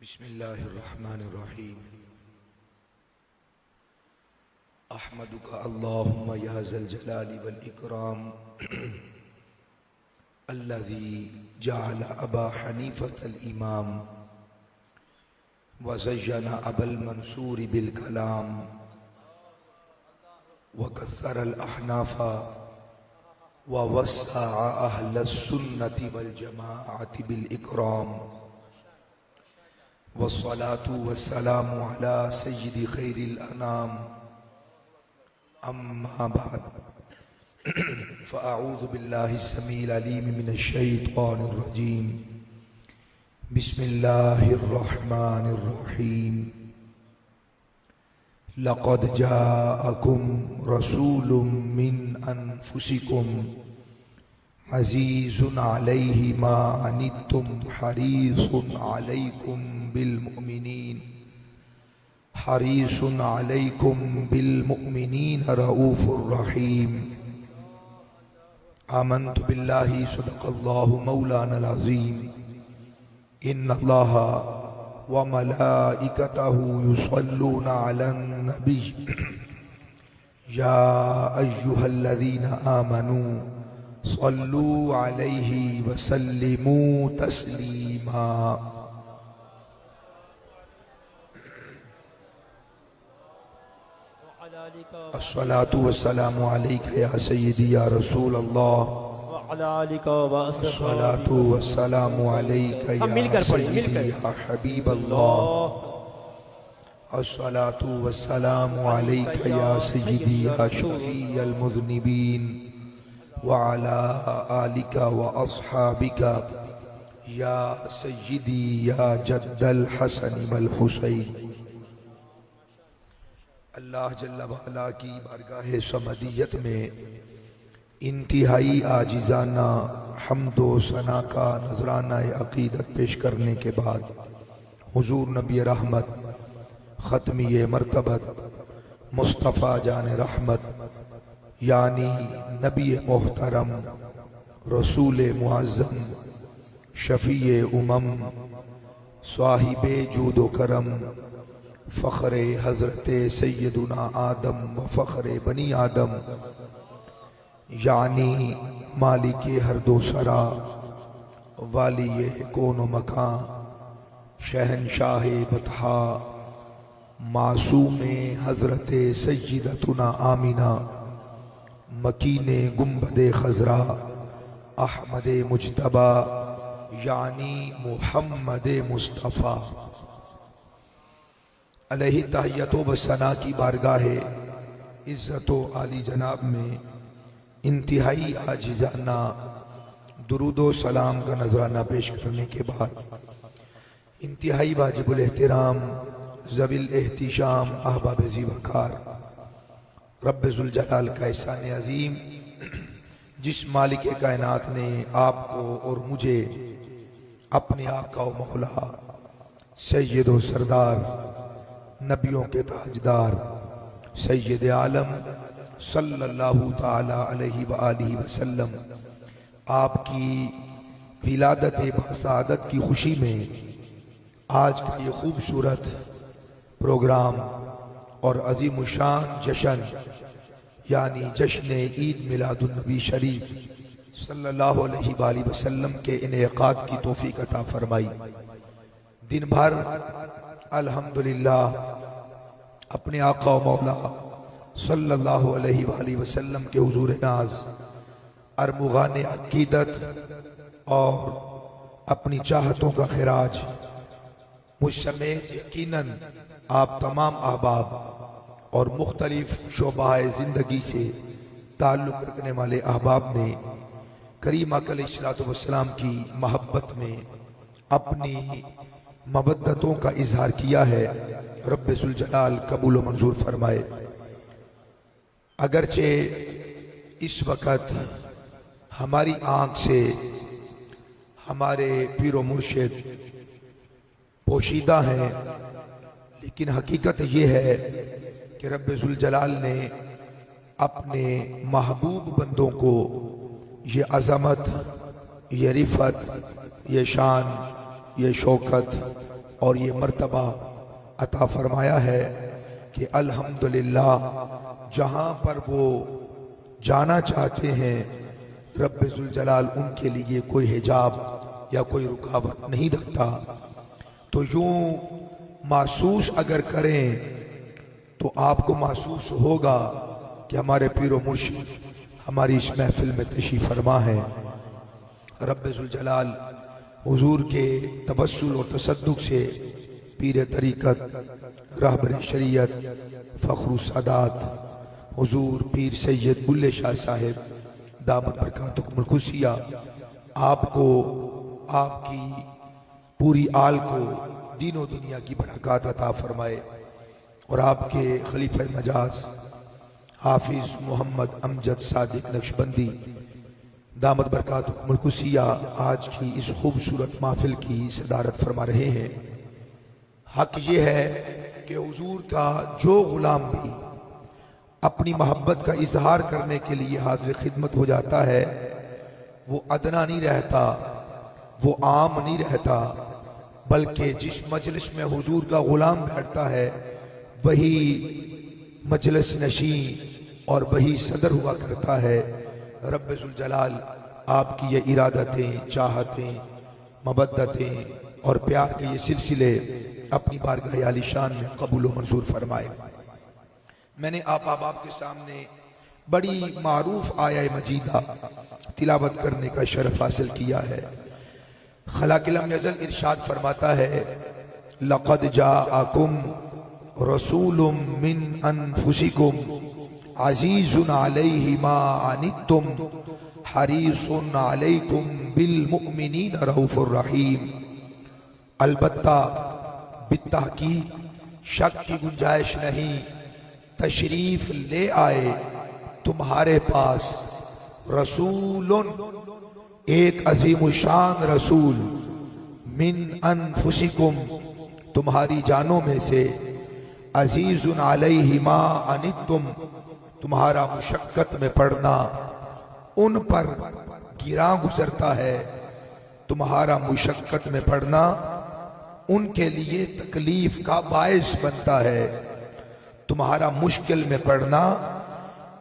बिस्मिल्लाहिर्रहमानिर्रहीम। अहमदुका अल्लाहुम्मा या ज़ल जलाली वल इकराम अल्लज़ी जअल अबा हनीफ़तल इमाम व ज़य्यना अबल मंसूर बिल कलाम व कस्सरल अहनाफ़ा व वस्सअ अहलस सुन्नति वल जमाअति बिल इकराम वस्सलातु वस्सलामु अला सय्यिदि खैरिल अनाम अम्मा बाद फ़अऊज़ु बिल्लाहि स्समीइल अलीम मिनश शैतानिर रजीम। बिस्मिल्लाहिर रहमानिर रहीम। लक़द जाअकुम रसूलुम मिन अनफुसिकुम अज़ीज़ुन अलैहि मा अनित्तुम हरीसुन अलैकुम बिल मुमिनीन रऊफ़ुर रहीम। आमन्तु बिल्लाहि सदक़ल्लाहु मौलानल अज़ीम। इन्नल्लाहा व मलाइकतहु युसल्लूना अलन नबी या अय्युहल्लज़ीना आमनू सल्लू अलैहि व सल्लिमू तस्लीमा। अस्सलातु वस्सलामु अलैका या सय्यदी या रसूल अल्लाह। अस्सलातु वस्सलामु अलैका या सय्यदी या हबीब अल्लाह। अस्सलातु वस्सलामु अलैका या सय्यदी या शफ़ीअल मुज़निबीन व अला आलिका व अस्हाबिका या सय्यदी या जद्दल हसन वल हुसैन। अल्लाह जल्ल वाला की बारगाह समदियत में इंतहाई आजिज़ाना हम्दो सना का नजराना अक़ीदत पेश करने के बाद हुजूर नबी रहमत ख़त्मी मरतबत मुस्तफ़ा जान रहमत यानी नबी मोहतरम रसूल मुअज़्ज़म शफ़ी उमम साहिबे जूदो करम फ़ख्रे हज़रत सैयदुना आदम व फ़ख्रे बनी आदम यानी मालिक हर दो सरा वाली कौन मकां शहनशाह बतहा मासूम हज़रत सय्यदतुना आमिना मकीने गुंबदे खज़रा अहमद मुज्तबा यानी मुहम्मद मुस्तफ़ा अलैहि तहियतो व सना की बारगाह इज़्ज़तो आली जनाब में इंतहाई आजिज़ाना दुरूदो सलाम का नजराना पेश करने के बाद इंतहाई वाजिबुल एहतराम ज़विल एहतिशाम अहबाब ज़ी वक़ार रब्ब ज़ुल जलाल का एहसान अज़ीम जिस मालिक कायनात ने आपको और मुझे अपने आका व मौला सैयद व सरदार नबियों के ताजदार सैयद आलम सल्लल्लाहु ताला अलैहि व आलिहि वसल्लम आपकी विलादत बसादत की खुशी में आज का ये खूबसूरत प्रोग्राम और अजीम शान जश्न यानी जश्न ईद मिलादुन नबी शरीफ सल्लल्लाहु अलैहि वसल्लम के इनेकाद की तौफीक अता फरमाई। दिन भर अल्हम्दुलिल्लाह अपने आका व मौला सल्लल्लाहु अलैहि वसल्लम के हुजूर नाज अरमुगान अकीदत और अपनी चाहतों का खिराज मुझ समेत यकीनन आप तमाम अहबाब और मुख्तलिफ शोबाए ज़िंदगी से ताल्लुक़ रखने वाले अहबाब ने करीम आका अलैहिस्सलातु वस्सलाम की महब्बत में अपनी मवद्दतों का इजहार किया है। रब्बे ज़ुल जलाल कबूल व मंजूर फरमाए। अगरचे इस वक़्त हमारी आँख से हमारे पीरो मुर्शिद पोशीदा हैं, लेकिन हकीकत ये है कि रब्बे ज़ुल जलाल ने अपने महबूब बंदों को ये अज़मत, ये रिफ़त, ये शान, ये शौकत और ये मर्तबा अता फरमाया है कि अल्हम्दुलिल्लाह जहाँ पर वो जाना चाहते हैं रब्बे जुल जलाल उनके लिए कोई हिजाब या कोई रुकावट नहीं रखता। तो यूं महसूस अगर करें तो आपको महसूस होगा कि हमारे पीर व मुर्शिद हमारी इस महफिल में तशरीफ़ फरमा है। रब्बे जुल जलाल हुजूर के तबस्सुल और तसद्दुक से पीर तरीक़त, रहबर शरीयत, फ़ख्र सादात हुजूर पीर सैयद बुल्ले शाह साहिब दामत बरकातुहुमुल खुसिया आपको, आपकी पूरी आल को दीनों दुनिया की बरकत अता फरमाए और आपके खलीफा मजाज हाफिज मोहम्मद अमजद सादिक नक्शबंदी दामत बरकातुहुमुल खुसिया आज की इस खूबसूरत महफिल की सदारत फरमा रहे हैं। हक ये है कि हुजूर का जो गुलाम भी अपनी मोहब्बत का इजहार करने के लिए हाजिर खिदमत हो जाता है वो अदना नहीं रहता, वो आम नहीं रहता, बल्कि जिस मजलिस में हुजूर का गुलाम बैठता है वही मजलिस नशी और वही सदर हुआ करता है। रब्बे जुल जलाल आपकी ये इरादतें, चाहतें, मबद्दतें और प्यार के ये सिलसिले अपनी बारगाह आलिशान में कबूल व मंजूर फरमाए। मैंने आप के सामने बड़ी मारूफ आया मजीदा तिलावत करने का शरफ हासिल किया है। खलाकिलम यज़ल इरशाद फरमाता है, लक़द जाअकुम रसूलुम मिन अनफुसिकुम अज़ीज़ुन अलैहि मा अनित्तुम हरीसुन अलैकुम बिल मुमिनीन रऊफ़ुर रहीम। अलबत्ता बित्तहक़ीक़ शक की गुंजाइश नहीं, तशरीफ ले आए तुम्हारे पास रसूलुन, एक अजीम शान रसूल, मिन अनफुसिकुम, तुम्हारी जानों में से, अजीजुन अलैहि मा अनित्तुम, तुम्हारा मुशक्कत में पड़ना उन पर गिरा गुजरता है, तुम्हारा मुशक्कत में पड़ना उनके लिए तकलीफ का बायस बनता है, तुम्हारा मुश्किल में पड़ना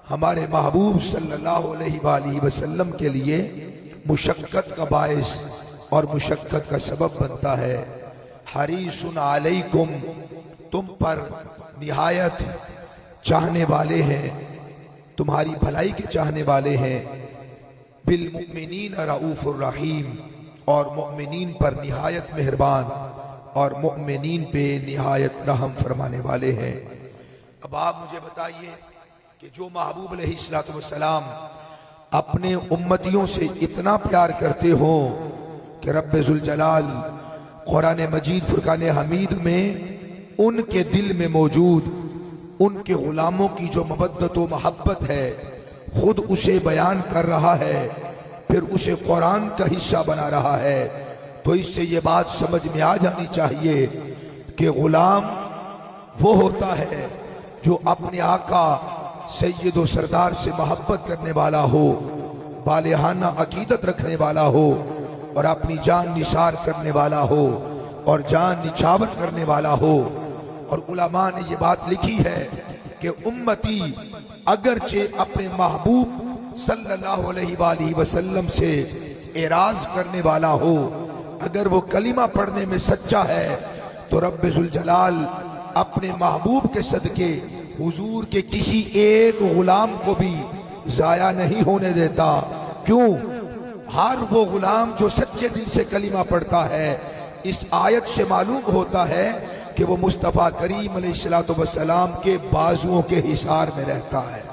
हमारे महबूब सल्लल्लाहु अलैहि वसल्लम के लिए मुशक्कत का बायस और मुशक्कत का सबब बनता है। हरीसुन अलैकुम, तुम पर निहायत चाहने वाले हैं, तुम्हारी भलाई के चाहने वाले हैं। बिल मुमिनीन रऊफ़ुर रहीम, और मुमिनीन पर निहायत मेहरबान और मुमिनीन पे निहायत रहम फरमाने वाले हैं। अब आप मुझे बताइए कि जो महबूब अलैहिस्सलातु वस्सलाम अपने उम्मतियों से इतना प्यार करते हो कि रब्बे जुल जलाल कुरान मजीद फुरकान हमीद में उनके दिल में मौजूद उनके गुलामों की जो मबद्दत व मोहब्बत है खुद उसे बयान कर रहा है, फिर उसे कुरान का हिस्सा बना रहा है, तो इससे ये बात समझ में आ जानी चाहिए कि गुलाम वो होता है जो अपने आका सैयद व सरदार से मोहब्बत करने वाला हो, बालिहाना अकीदत रखने वाला हो और अपनी जान निसार करने वाला हो और जान निछावर करने वाला हो। और उलमा ने ये बात लिखी है कि उम्मती अगरचे अपने महबूब सल्लल्लाहु अलैहि वसल्लम से एराज करने वाला हो, अगर वो कलिमा पढ़ने में सच्चा है तो रब्बे जुल जलाल अपने महबूब के सदके हुजूर के किसी एक गुलाम को भी जाया नहीं होने देता। क्यों? हर वो गुलाम जो सच्चे दिल से कलिमा पढ़ता है, इस आयत से मालूम होता है कि वो मुस्तफ़ा करीम अलैहिस्सलातु वस्सलाम के बाजुओं के हिसार में रहता है।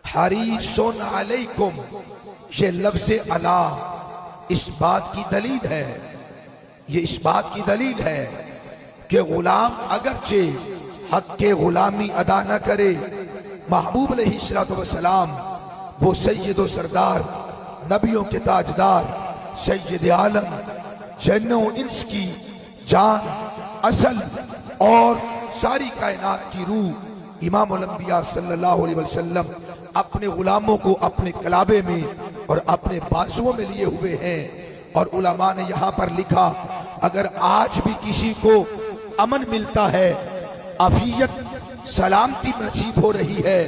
हरीसुन अलैकुम, ये लफ्ज़े अला इस बात की दलील है, ये इस बात की दलील है कि गुलाम अगरचे हक के गुलामी अदा न करे, महबूब अलैहिस्सलातु वस्सलाम वो सैयद व सरदार, नबियों के ताजदार, सैयद आलम, जन्नो इंस की जान, असल और सारी कायनात की रूह इमाम अल-अंबिया सल्लल्लाहु अलैहि वसल्लम अपने गुलामों को अपने कलाबे में और अपने बाजुओं में लिए हुए हैं। और उलमा ने यहाँ पर लिखा अगर आज भी किसी को अमन मिलता है, आफियत सलामती नसीब हो रही है,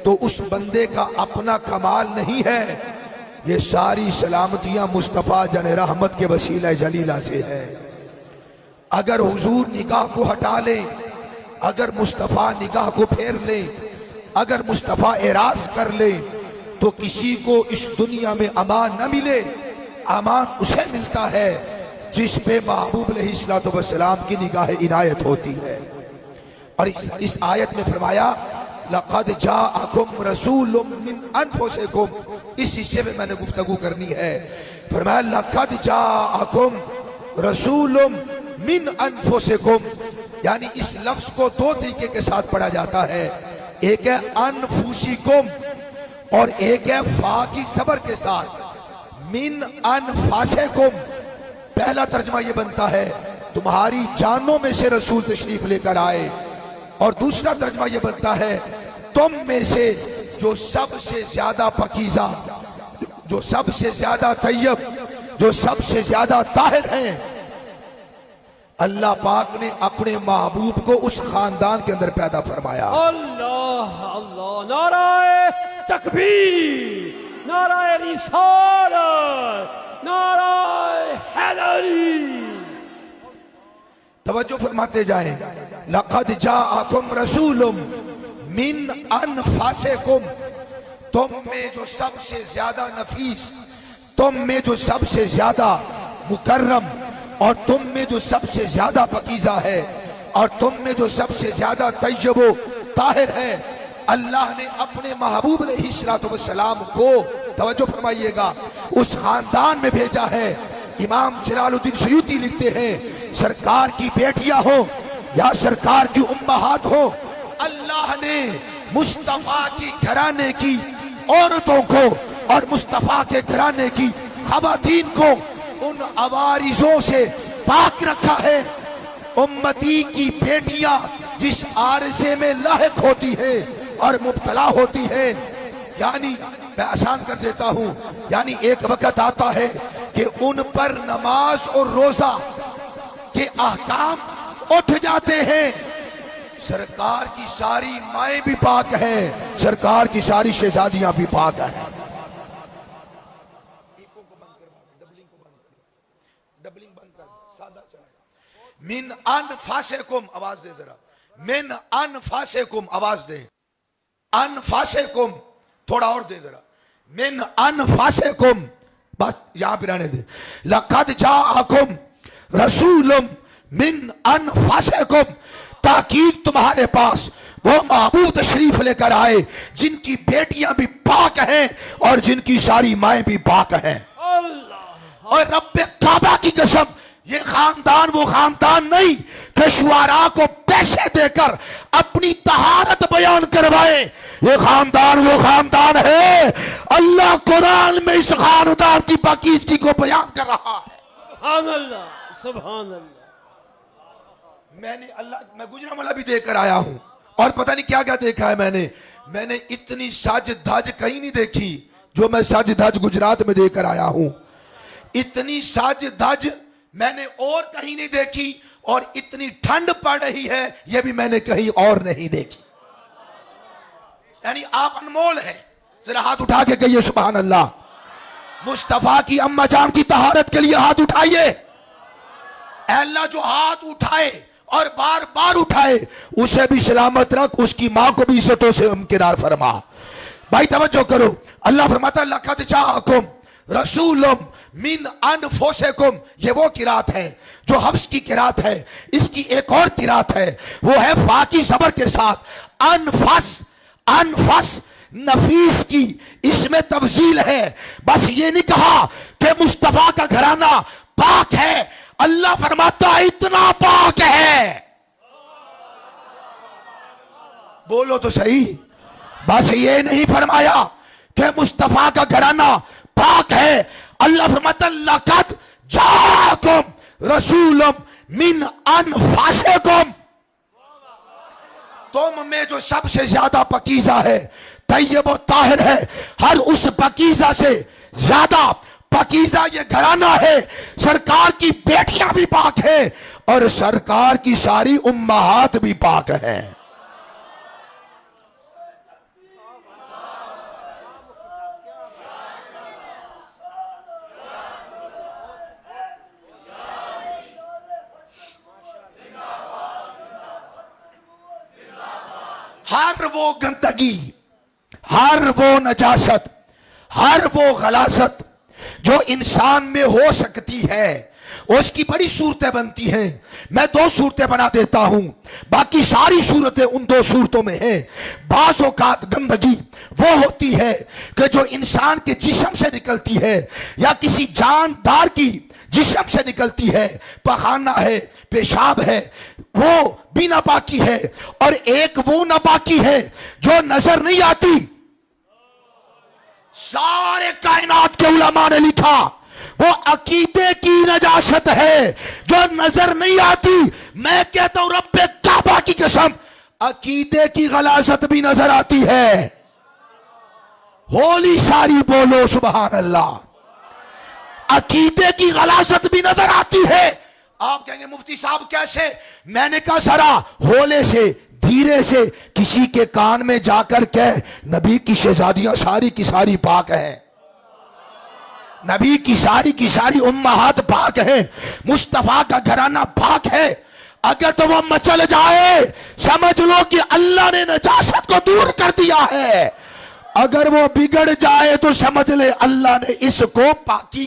तो उस बंदे का अपना कमाल नहीं है, ये सारी सलामतियां मुस्तफ़ा जन रहमत के वसीला जलीला से है। अगर हुजूर निगाह को हटा ले, अगर मुस्तफ़ा निगाह को फेर ले, अगर मुस्तफ़ा एराज कर ले, तो किसी को इस दुनिया में अमान न मिले। अमान उसे मिलता है जिस पे महबूब अलैहिस्सलातु वस्सलाम की निगाह इनायत होती है। और इस आयत में फरमाया लक़द जाअकुम रसूलुम मिन अनफुसिकुम, इस हिस्से में मैंने गुफ्तगू करनी है। फरमाया लक़द जाअकुम रसूलुम मिन अनफुसिकुम, यानी इस लफ्ज को दो तरीके के साथ पढ़ा जाता है, एक है अनफुसिकुम और एक है फा की सबर के साथ, मिन अनफासिकुम। पहला तर्जमा ये बनता है तुम्हारी जानों में से रसूल तशरीफ लेकर आए, और दूसरा तर्जमा ये बनता है तुम में से जो सबसे ज्यादा पकीज़ा, जो सबसे ज्यादा तैयब, जो सबसे ज्यादा ताहिर हैं। अल्लाह पाक ने अपने महबूब को उस खानदान के अंदर पैदा फरमाया। अल्लाह अल्लाह, नाराए तकबीर, नाराए रिसालत, नाराए हैदरी। तवज्जो फरमाते जाएं। लक़द जाअकुम रसूलुम मिन अनफुसिकुम, तुम में जो सबसे ज्यादा नफीस, तुम में जो सबसे ज्यादा मुकर्रम, और तुम में जो सबसे ज्यादा पकीज़ा है, और तुम में जो सबसे ज्यादा तैयबो ताहिर है, अल्लाह ने अपने महबूब अलैहिस्सलातु वस्सलाम को, तवज्जो फरमाइएगा, उस खानदान में भेजा है। इमाम जलालुद्दीन सयूती लिखते हैं, सरकार की बेटियां हो या सरकार की उम्महात हो, अल्लाह ने मुस्तफ़ा की घराने की औरतों को और मुस्तफ़ा के घराने की खवातीन को उन अवारिजों से पाक रखा है। उम्मती की बेटियां जिस आरज़े में लाहिक होती है और मुब्तला होती है, यानी मैं आसान कर देता हूं, यानी एक वक्त आता है कि उन पर नमाज और रोजा के अहकाम उठ जाते हैं। सरकार की सारी माएं भी पाक हैं, सरकार की सारी शहजादियां भी पाक हैं। मिन अनफुसिकुम, आवाज दे जरा, मिन अनफुसिकुम, आवाज दे, अनफुसिकुम, थोड़ा और दे जरा, मिन अनफुसिकुम, बस यहां पे रहने दे। लक़द जाअकुम रसूलुम मिन अनफुसिकुम, ताकीद तुम्हारे पास वो महबूब तशरीफ लेकर आए जिनकी बेटियां भी पाक हैं और जिनकी सारी माएं भी पाक हैं। और रब्बे काबा की कसम, ये खानदान वो खानदान नहीं कि शुआरा को पैसे देकर अपनी तहारत बयान करवाए। ये खानदान वो खानदान है, अल्लाह कुरान में इस खानदान की पाकीज़गी को बयान कर रहा है। सुभान अल्लाह, सुभान अल्लाह। मैं गुजरांवाला भी देकर आया हूं, और पता नहीं क्या क्या देखा है मैंने इतनी साज धज कहीं नहीं देखी जो मैं साज धज गुजरात में देकर आया हूं। इतनी साज धज मैंने और कहीं नहीं देखी, और इतनी ठंड पड़ रही है यह भी मैंने कहीं और नहीं देखी। यानी आप अनमोल हैं। जरा हाथ उठा के कहिए सुभान अल्लाह। मुस्तफा की अम्मा जान की तहारत के लिए हाथ उठाइए। अल्लाह जो हाथ उठाए और बार बार उठाए उसे भी सलामत रख, उसकी मां को भी इज्जतों से हमकिनार फरमा। भाई तवज्जो करो, अल्लाह फरमाता लक़द जाअकुम रसूलुम मिन अनफुसिकुम, ये वो किरात है जो हफ्स की किरात है। इसकी एक और किरात है, वो है फा की ज़बर के साथ अनफस, अनफस नफीस की, इसमें तफसील है। बस ये नहीं कहा कि मुस्तफा का घराना पाक है, अल्लाह फरमाता है इतना पाक है, बोलो तो सही। बस ये नहीं फरमाया कि मुस्तफा का घराना पाक है, अल्लाह फरमाता लक़द जाअकुम रसूलुम मिन अनफुसिकुम, तुम में जो सबसे ज्यादा पकीज़ा है, तैयब व ताहिर है, हर उस पकीज़ा से ज्यादा पाकीज़ा ये घराना है, सरकार की बेटियां भी पाक है और सरकार की सारी उम्माहात भी पाक है। हर वो गंदगी, हर वो नजासत, हर वो गलाजत जो इंसान में हो सकती है, उसकी बड़ी सूरतें बनती हैं। मैं 2 सूरतें बना देता हूं, बाकी सारी सूरतें उन 2 सूरतों में है। बाज़ औक़ात गंदगी वो होती है कि जो इंसान के जिस्म से निकलती है या किसी जानदार की जिस्म से निकलती है, पखाना है, पेशाब है, वो भी नापाकी है। और एक वो नापाकी है जो नजर नहीं आती। सारे कायनात के उलमा ने लिखा वो अकीदे की नजासत है जो नजर नहीं आती। मैं कहता हूं रब्बे काबा की कसम, अकीदे की गलाजत भी नजर आती है। होली सारी बोलो सुभान अल्लाह। अकीदे की गलाजत भी नजर आती है। आप कहेंगे मुफ्ती साहब कैसे? मैंने कहा जरा होले से, धीरे से किसी के कान में जाकर कह, नबी की शहजादियां सारी की सारी पाक हैं, नबी की सारी उम्माहात पाक है, मुस्तफा का घराना पाक है। अगर तो वो मचल जाए समझ लो कि अल्लाह ने नजासत को दूर कर दिया है। अगर वो बिगड़ जाए तो समझ ले अल्लाह ने इसको पाकी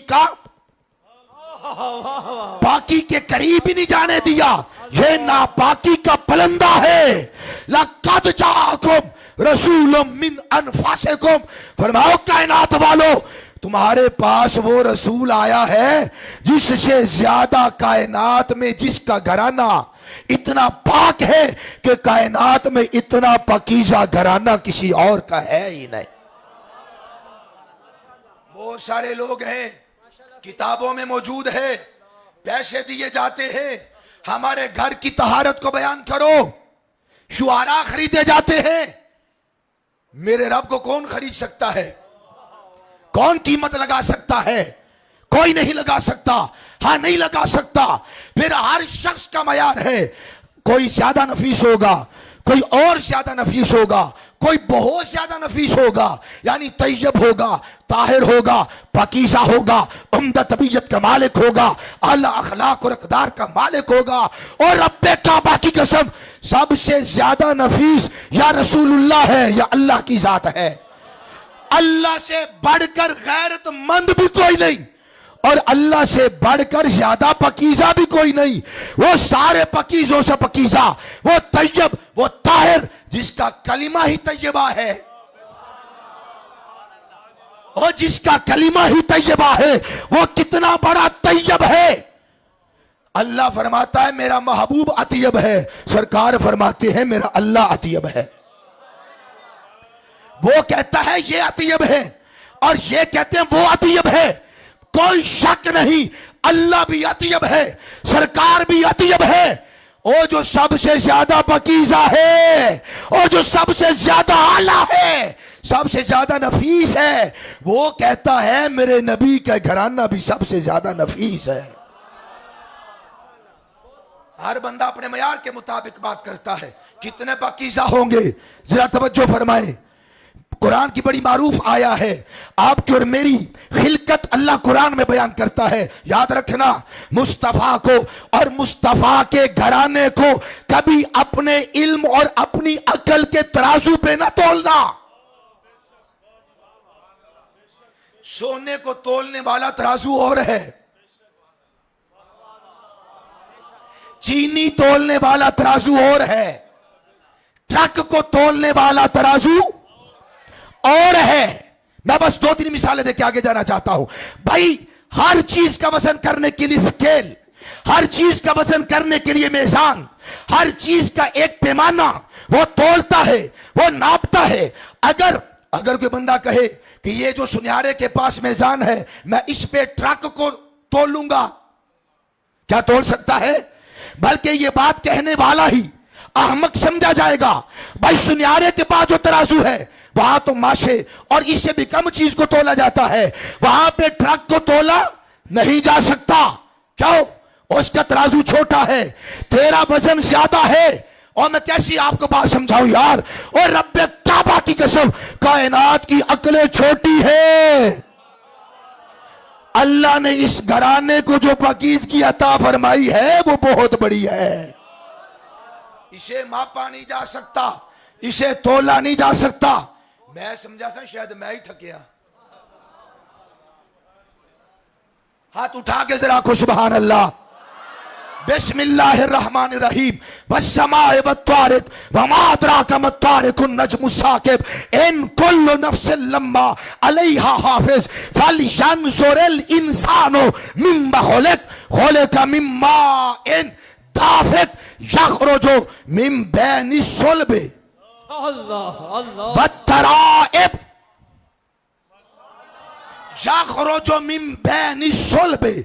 के करीब ही नहीं जाने दिया। ये नापाकी का पलंदा है। लक़द जाअकुम रसूलुम मिन अनफुसिकुम, फरमाओ कायनात वालों तुम्हारे पास वो रसूल आया है जिससे ज्यादा कायनात में जिसका घराना इतना पाक है कि कायनात में इतना पाकीज़ा घराना किसी और का है ही नहीं। बहुत सारे लोग हैं, किताबों में मौजूद है, पैसे दिए जाते हैं, हमारे घर की तहारत को बयान करो, शुआरा खरीदे जाते हैं। मेरे रब को कौन खरीद सकता है? कौन कीमत लगा सकता है? कोई नहीं लगा सकता। हाँ नहीं लगा सकता। फिर हर शख्स का मयार है, कोई ज्यादा नफीस होगा, कोई और ज्यादा नफीस होगा, कोई बहुत ज्यादा नफीस होगा, यानी तैयब होगा, ताहिर होगा, पाकीज़ा होगा, उम्दा तबीयत का मालिक होगा, आला अखलाक और अक़दार का मालिक होगा। और रब्बे काबा की कसम सबसे ज्यादा नफीस या रसूलुल्लाह है या अल्लाह की जात है। अल्लाह से बढ़कर गैरतमंद भी कोई नहीं और अल्लाह से बढ़कर ज्यादा पाकीज़ा भी कोई नहीं। वो सारे पाकीज़ों से पाकीज़ा, वो तैयब, वो ताहिर, जिसका कलिमा ही तैयबा है, और जिसका कलिमा ही तैयबा है वो कितना बड़ा तैयब है। अल्लाह फरमाता है मेरा महबूब अतीयब है, सरकार फरमाते हैं मेरा अल्लाह अतीयब है। वो कहता है ये अतीयब है और ये कहते हैं वो अतीयब है। कोई शक नहीं, अल्लाह भी अतीयब है, सरकार भी अतीयब है। वो जो सबसे ज्यादा पाकीज़ा है, और जो सबसे ज्यादा आला है, सबसे ज्यादा नफीस है, वो कहता है मेरे नबी का घराना भी सबसे ज्यादा नफीस है। हर बंदा अपने मयार के मुताबिक बात करता है। कितने पाकीज़ा होंगे जरा तवज्जो फरमाए। कुरान की बड़ी मारूफ आया है, आपकी और मेरी खिलकत अल्लाह कुरान में बयान करता है। याद रखना, मुस्तफा को और मुस्तफा के घराने को कभी अपने इल्म और अपनी अकल के तराजू पे ना तोलना। सोने को तोलने वाला तराजू और है, चीनी तोलने वाला तराजू और है, ट्रक को तोलने वाला तराजू और है। मैं बस 2-3 मिसालें देके आगे जाना चाहता हूं। भाई हर चीज का वजन करने के लिए स्केल, हर चीज का वजन करने के लिए मेजान, हर चीज का एक पैमाना, वो तोलता है, वो नापता है। अगर कोई बंदा कहे कि ये जो सुनियारे के पास मेजान है मैं इस पे ट्रक को तोल लूंगा, क्या तोल सकता है? बल्कि ये बात कहने वाला ही अहमक समझा जाएगा। भाई सुनियारे के पास जो तराजू है वहां तो माशे और इससे भी कम चीज को तोला जाता है, वहां पे ट्रक को तोला नहीं जा सकता। क्यों? उसका तराजू छोटा है, तेरा वजन ज्यादा है। और मैं कैसी आपको बात समझाऊं यार, और रब्बे काबा की कसम, कायनात की अकलें छोटी है। अल्लाह ने इस घराने को जो पाकीज़गी अता फरमाई है वो बहुत बड़ी है। इसे मापा नहीं जा सकता, इसे तोला नहीं जा सकता। मैं समझा सा शायद मैं ही थकिया। हाथ उठा के जरा को सुभान अल्लाह। बिस्मिल्लाहिर्रहमानिर्रहीम। वस्समाए वत्तारिक वमा अदराका मत्तारिकुन नज्मुस साकिब इन कुल्लु नफ्सिन लम्मा अलैहा हाफिज फलयंजुरिल इंसानु मिम्मा खुलिका मिम्मा इन दाफिक यखरुजु मिन बैनि सुल्बि अल्लाह अल्लाह वत्तराइब यखरुजु मिन बैनि सुल्बि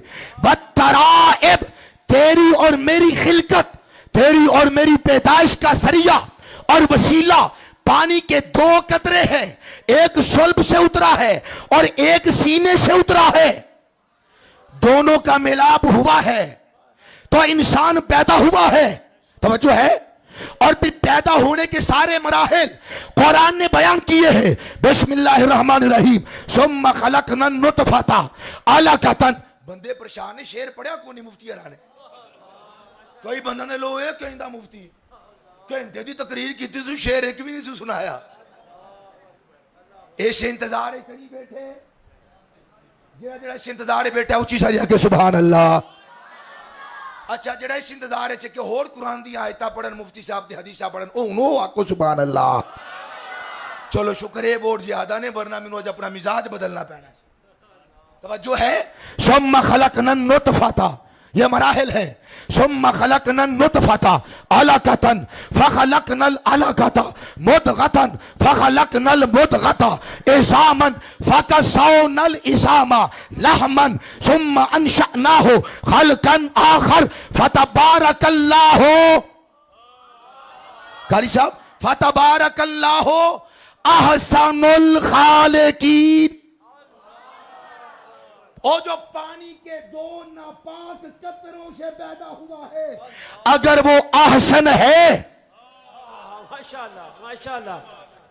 वत्तराइब। तेरी और मेरी खिलकत, तेरी और मेरी पैदाइश का जरिया और वसीला पानी के दो कतरे हैं। एक सुल्ब से उतरा है और एक सीने से उतरा है, दोनों का मिलाप हुआ है तो इंसान पैदा हुआ है। तवज्जो है। और फिर पैदा होने के सारे मराहिल कुरान ने बयान किए हैं। बिस्मिल्लाहिर्रहमानिर्रहीम। सुम्मा खलकना नुतफता अलकतन। बंदे परेशान है, शेर पढ़िया को नहीं मुफ्ती ने। कई बंदा ने लो ये कहता मुफ्ती घंटे की तकरीर की तू शेर एक भी नहीं सुनाया। इस इंतजार करी बैठे, जेड़ा इस इंतजार बैठा उची सारी आके सुभान अल्लाह। अच्छा, जेड़ा इस इंतजार है कि होर कुरान दी आयता पढ़न, मुफ्ती साहब दी हदीसा पढ़न, ओ आको सुभान अल्लाह। चलो शुक्र है बोर्ड ज्यादा ने, वरना मैनू अज अपना मिजाज बदलना पैना। तवज्जो है। सुम्मा खलकना नुतफता, ये मराहिल है। सुम्मा खलकना नुतफता अलकतन फखलकनल अलकता मुदगतन फखलकनल मुदगता इज़ामन फकसौनल इज़ामा लहमन सुम्मा अंशअनाहु खल्कन आखर फतबारकल्लाहु। कारी साहब, फतबारकल्लाहु अहसनुल खालिकीन। और जो पानी के दो नापाक कतरों से पैदा हुआ है, अगर वो अहसन है, माशाल्लाह माशाल्लाह,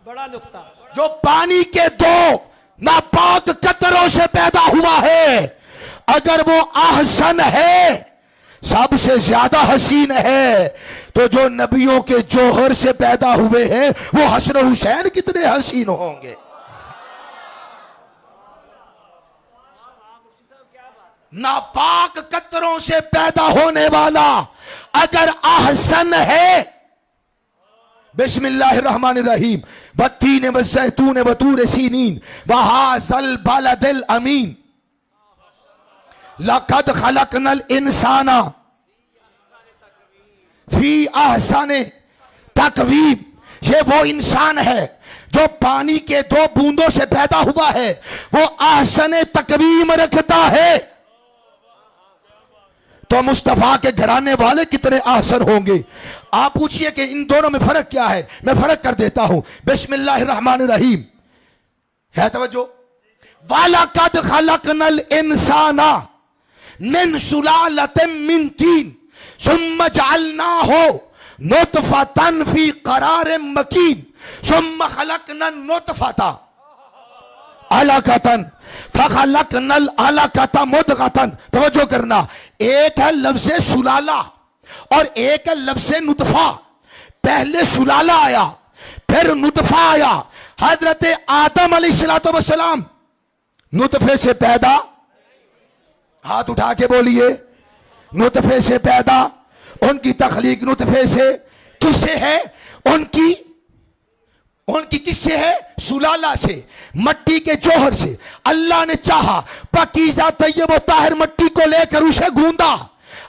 बड़ा नुक्ता। जो पानी के दो नापाक कतरों से पैदा हुआ है, अगर वो अहसन है, सबसे ज्यादा हसीन है, तो जो नबियों के जोहर से पैदा हुए हैं वो हसन हुसैन कितने हसीन होंगे। नापाक कतरों से पैदा होने वाला अगर अहसन है। बिस्मिल्लाहिर्रहमानिर्रहीम। बत्तीन वज़ैतून वतूर सीनीन वहाज़ल बलदिल अमीन लक़द खलक़नल इंसाना फी अहसन तक़वीम। ये वो इंसान है जो पानी के दो बूंदों से पैदा हुआ है, वो अहसन तक़वीम रखता है। तो मुस्तफा के घराने वाले कितने आसन होंगे। आप पूछिए कि इन दोनों में फर्क क्या है। मैं फर्क कर देता हूं। बिस्मिल्लाहिर्रहमानिर्रहीम है तवज्जो। वलक़द खलक़नल इंसाना मिन सुलालतिन मिन तीन सुम्मा जअलनाहु नुतफतन फी क़रारिन मकीन सुम्मा खलक़ना नुतफता अलकतन फखलकनल अलकता मुदगतन। तवज्जो करना, एक है लफ्ज़ सुलाला और एक है लफ्ज़ नुतफा। पहले सुलाला आया, फिर नुतफा आया। हजरत आदम अलैहिस्सलातु वस्सलाम नुतफे से पैदा, हाथ उठा के बोलिए, नुतफे से पैदा। उनकी तखलीक नुतफे से किससे है? उनकी किससे है? सुलाला से, मट्टी के जोहर से। अल्लाह ने चाहा पाकीज़ा तय्यब व ताहिर मट्टी को लेकर उसे गूंदा।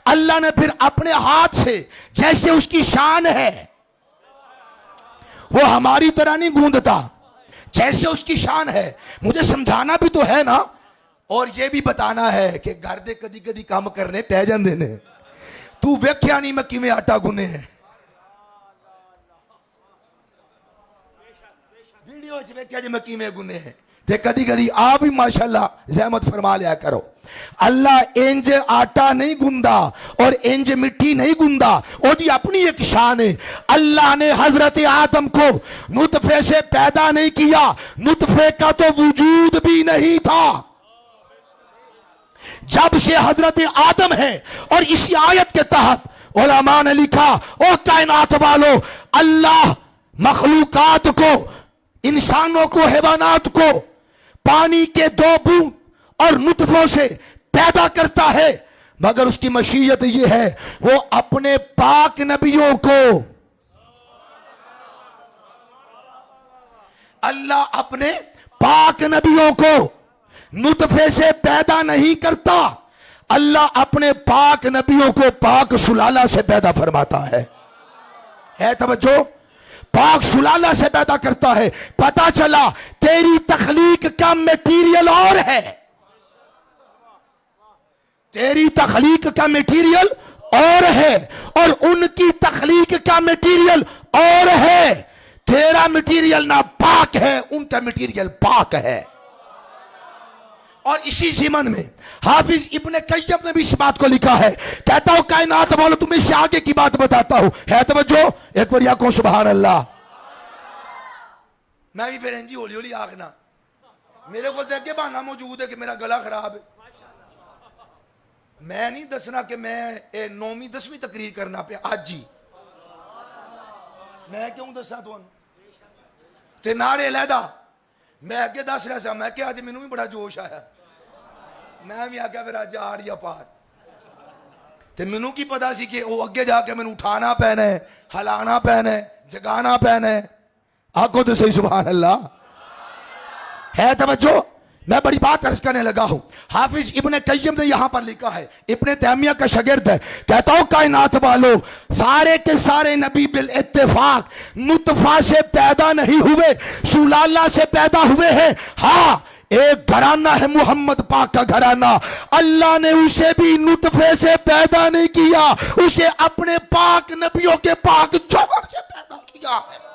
अल्लाह ने फिर अपने हाथ से, जैसे उसकी शान है, वो हमारी तरह नहीं गूंदता, जैसे उसकी शान है। मुझे समझाना भी तो है ना, और ये भी बताना है कि घर दे कदी कदी काम करने पै जांदे ने। तू वेख्या नहीं मैं किवें आटा गुने है। वीडियो च वेख्या जे मैं किवें गुने हैं ते कदी कदी आप भी माशाल्लाह ज़हमत फरमा लिया करो। अल्लाह इंज आटा नहीं गुंदा और इंज मिट्टी नहीं गुंदा, ओदी अपनी एक शान है। अल्लाह ने हजरत आदम को नुतफे से पैदा नहीं किया, नुतफे का तो वजूद भी नहीं था। जब से हजरत आदम है और इसी आयत के तहत उलमा ने लिखा, ओ कायनात वालों, अल्लाह मखलूकात को, इंसानों को, हैवानात को पानी के 2 बूंद और नुतफों से पैदा करता है, मगर उसकी मशीयत यह है वो अपने पाक नबियों को, अल्लाह अपने पाक नबियों को नुतफे से पैदा नहीं करता, अल्लाह अपने पाक नबियों को पाक सुलाला से पैदा फरमाता है तवज्जो, पाक सुलाला से पैदा करता है। पता चला तेरी तखलीक का मटेरियल और है, तेरी तखलीक का मटेरियल और है और उनकी तखलीक का मटेरियल और है। तेरा मटेरियल ना पाक है, उनका मटेरियल पाक है। और इसी ज़िमन में हाफिज इब्ने कय्यम ने भी इस बात को लिखा है, कहता हूं कायनात वालों तुम्हें इससे आगे की बात बताता हूं, है तवज्जो, एक बार आखो सुभान अल्लाह। मैं भी फिर इंजी हौली हौली आखना, मेरे को अगे बहाना मौजूद है कि मेरा गला खराब है। मैं नहीं दसना कि मैं 9वीं 10वीं तकरीर करना पे आज ही, मैं क्यों दसा तुहानू ते नारे लैदा। मैं अगे दस रहा था, मैं क्या अज मैनू भी बड़ा जोश आया, मैं भी आख्या फिर अज आ रही पार, ते मैनू की पता सी कि वो अगे जाके मैनू उठाना पैना है, हिलाना पैना है, जगाना पैना है। आखो तो सही सुभान अल्लाह, है तवज्जो। मैं बड़ी बात अर्ज करने लगा हूं। हाफिज इब्ने कय्यम ने यहां पर लिखा है, इब्ने तैमिया का शागिर्द है, कहता हूं कायनात वालों, सारे के सारे नबी बिल इत्तेफाक नुतफा से पैदा नहीं हुए, सुलाला से पैदा हुए हैं। हाँ, एक घराना है मोहम्मद पाक का घराना, अल्लाह ने उसे भी नुतफे से पैदा नहीं किया, उसे अपने पाक नबियों के पाक जौहर से पैदा किया है।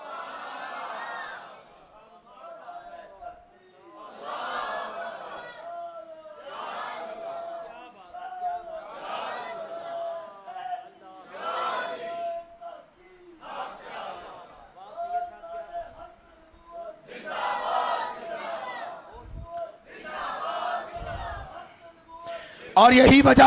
और यही वजह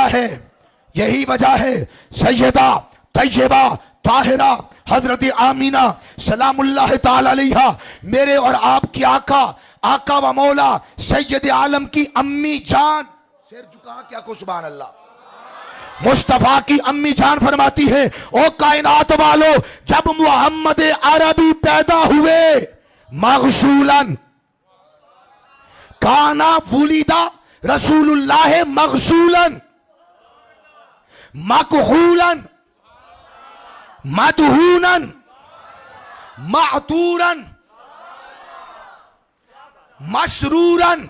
है सैयदा तैयबा ताहिरा हजरत आमीना सलामुल्लाह ताला अलैहा, मेरे और आपकी आका व मौला सैयद आलम की अम्मी जान, सिर झुका क्या को सुभान अल्लाह, मुस्तफा की अम्मी जान फरमाती है, ओ कायनात वालों, जब मोहम्मद अरबी पैदा हुए, मगसूलन काना वुलिदा रसूलुल्लाह मगसूलन मकहूलन मदहूनन मातूरन मसरूरन।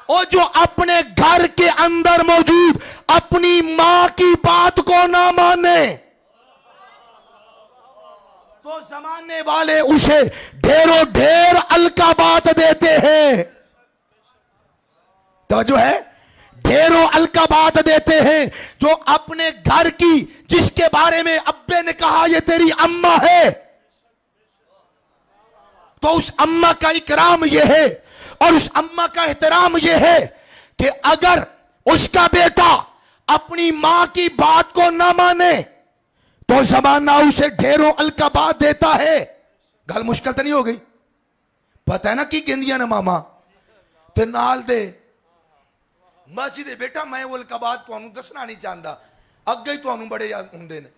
और जो अपने घर के अंदर मौजूद अपनी मां की बात को ना माने तो जमाने वाले उसे ढेरों ढेर अलकाबात देते हैं। तो जो है ढेरों अलकाबात देते हैं, जो अपने घर की, जिसके बारे में अब्बे ने कहा ये तेरी अम्मा है, तो उस अम्मा का इकराम यह है और उस अम्मा का एहतराम यह है कि अगर उसका बेटा अपनी मां की बात को ना माने तो जमाना उसे ढेरों अलकाबात देता है। गल मुश्किल तो नहीं हो गई? पता है ना की कहंदियां ने मामा ते नाल दे मस्जिद बेटा, मैं वो अलकाबात तुहानू दसना नहीं चाहता, अगे ही तुहानू बड़े याद होंदे ने।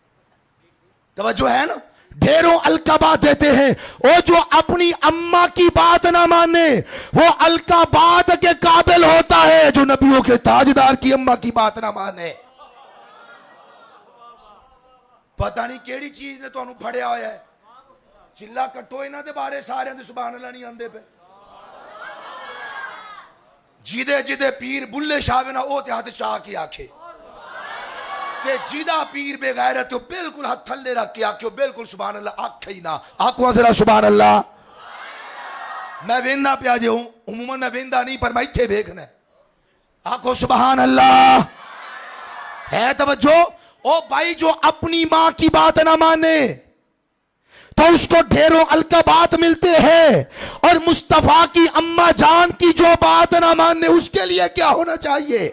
तवज्जो है ना, ढेरों अलकाबात देते हैं। वो जो अपनी अम्मा की बात ना माने वो अलकाबात के काबिल होता है, जो नबियों के ताजदार की अम्मा की बात ना माने। पता नहीं केड़ी चीज ने तुहानू फड़िया होया है, चिल्ला कट्टो इन्हां दे बारे सारे दे सुभान अल्लाह नहीं आंदे पे। जिदे जिदे पीर बुल्ले शाह ना ओ ते हाथ चाह के आखे, ते जिदा पीर बेगैरत तो बिल्कुल हाथ थल्ले रख के आखे बिल्कुल सुभान अल्लाह आखे ही ना। आखो जरा सुभान अल्लाह। मैं वेंदा पिया जे हूं, उमूमन मैं वेंदा नहीं, पर मैं इत्थे देखना। आखो सुबहान अल्लाह। है तवज्जो। ओ भाई, जो अपनी मां की बात ना माने तो उसको ढेरों अलकबात मिलते हैं, और मुस्तफा की अम्मा जान की जो बात ना माने उसके लिए क्या होना चाहिए।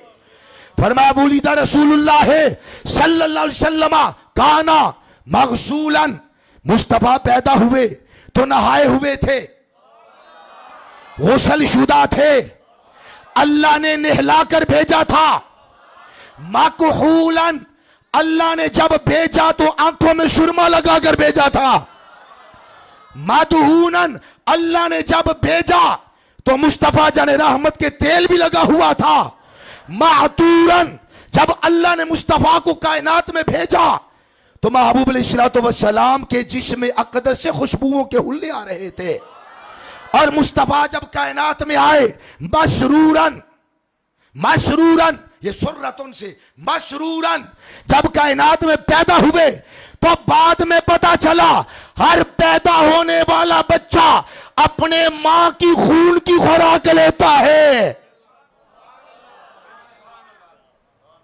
फरमाया बुलीदा रसूलुल्लाह सल्लल्लाहु अलैहि वसल्लम काना मगसूलन, मुस्तफा पैदा हुए तो नहाए हुए थे, गुस्ल शुदा थे, अल्लाह ने नहलाकर भेजा था। मकहूलन, अल्लाह ने जब भेजा तो आंखों में सुरमा लगाकर भेजा था। मदहूनन, अल्लाह ने जब भेजा तो मुस्तफा जाने रहमत के तेल भी लगा हुआ था। मातूरन, जब अल्लाह ने मुस्तफा को कायनात में भेजा तो महबूब अलैहिस्सलाम के जिस्म अक़दस से खुशबुओं के हुल्ले आ रहे थे। और मुस्तफा जब कायनात में आए मसरूरन, मसरूरन ये सुर्रतुन से मसरूरन, जब कायनात में पैदा हुए तो बाद में पता चला हर पैदा होने वाला बच्चा अपने मां की खून की खुराक लेता है।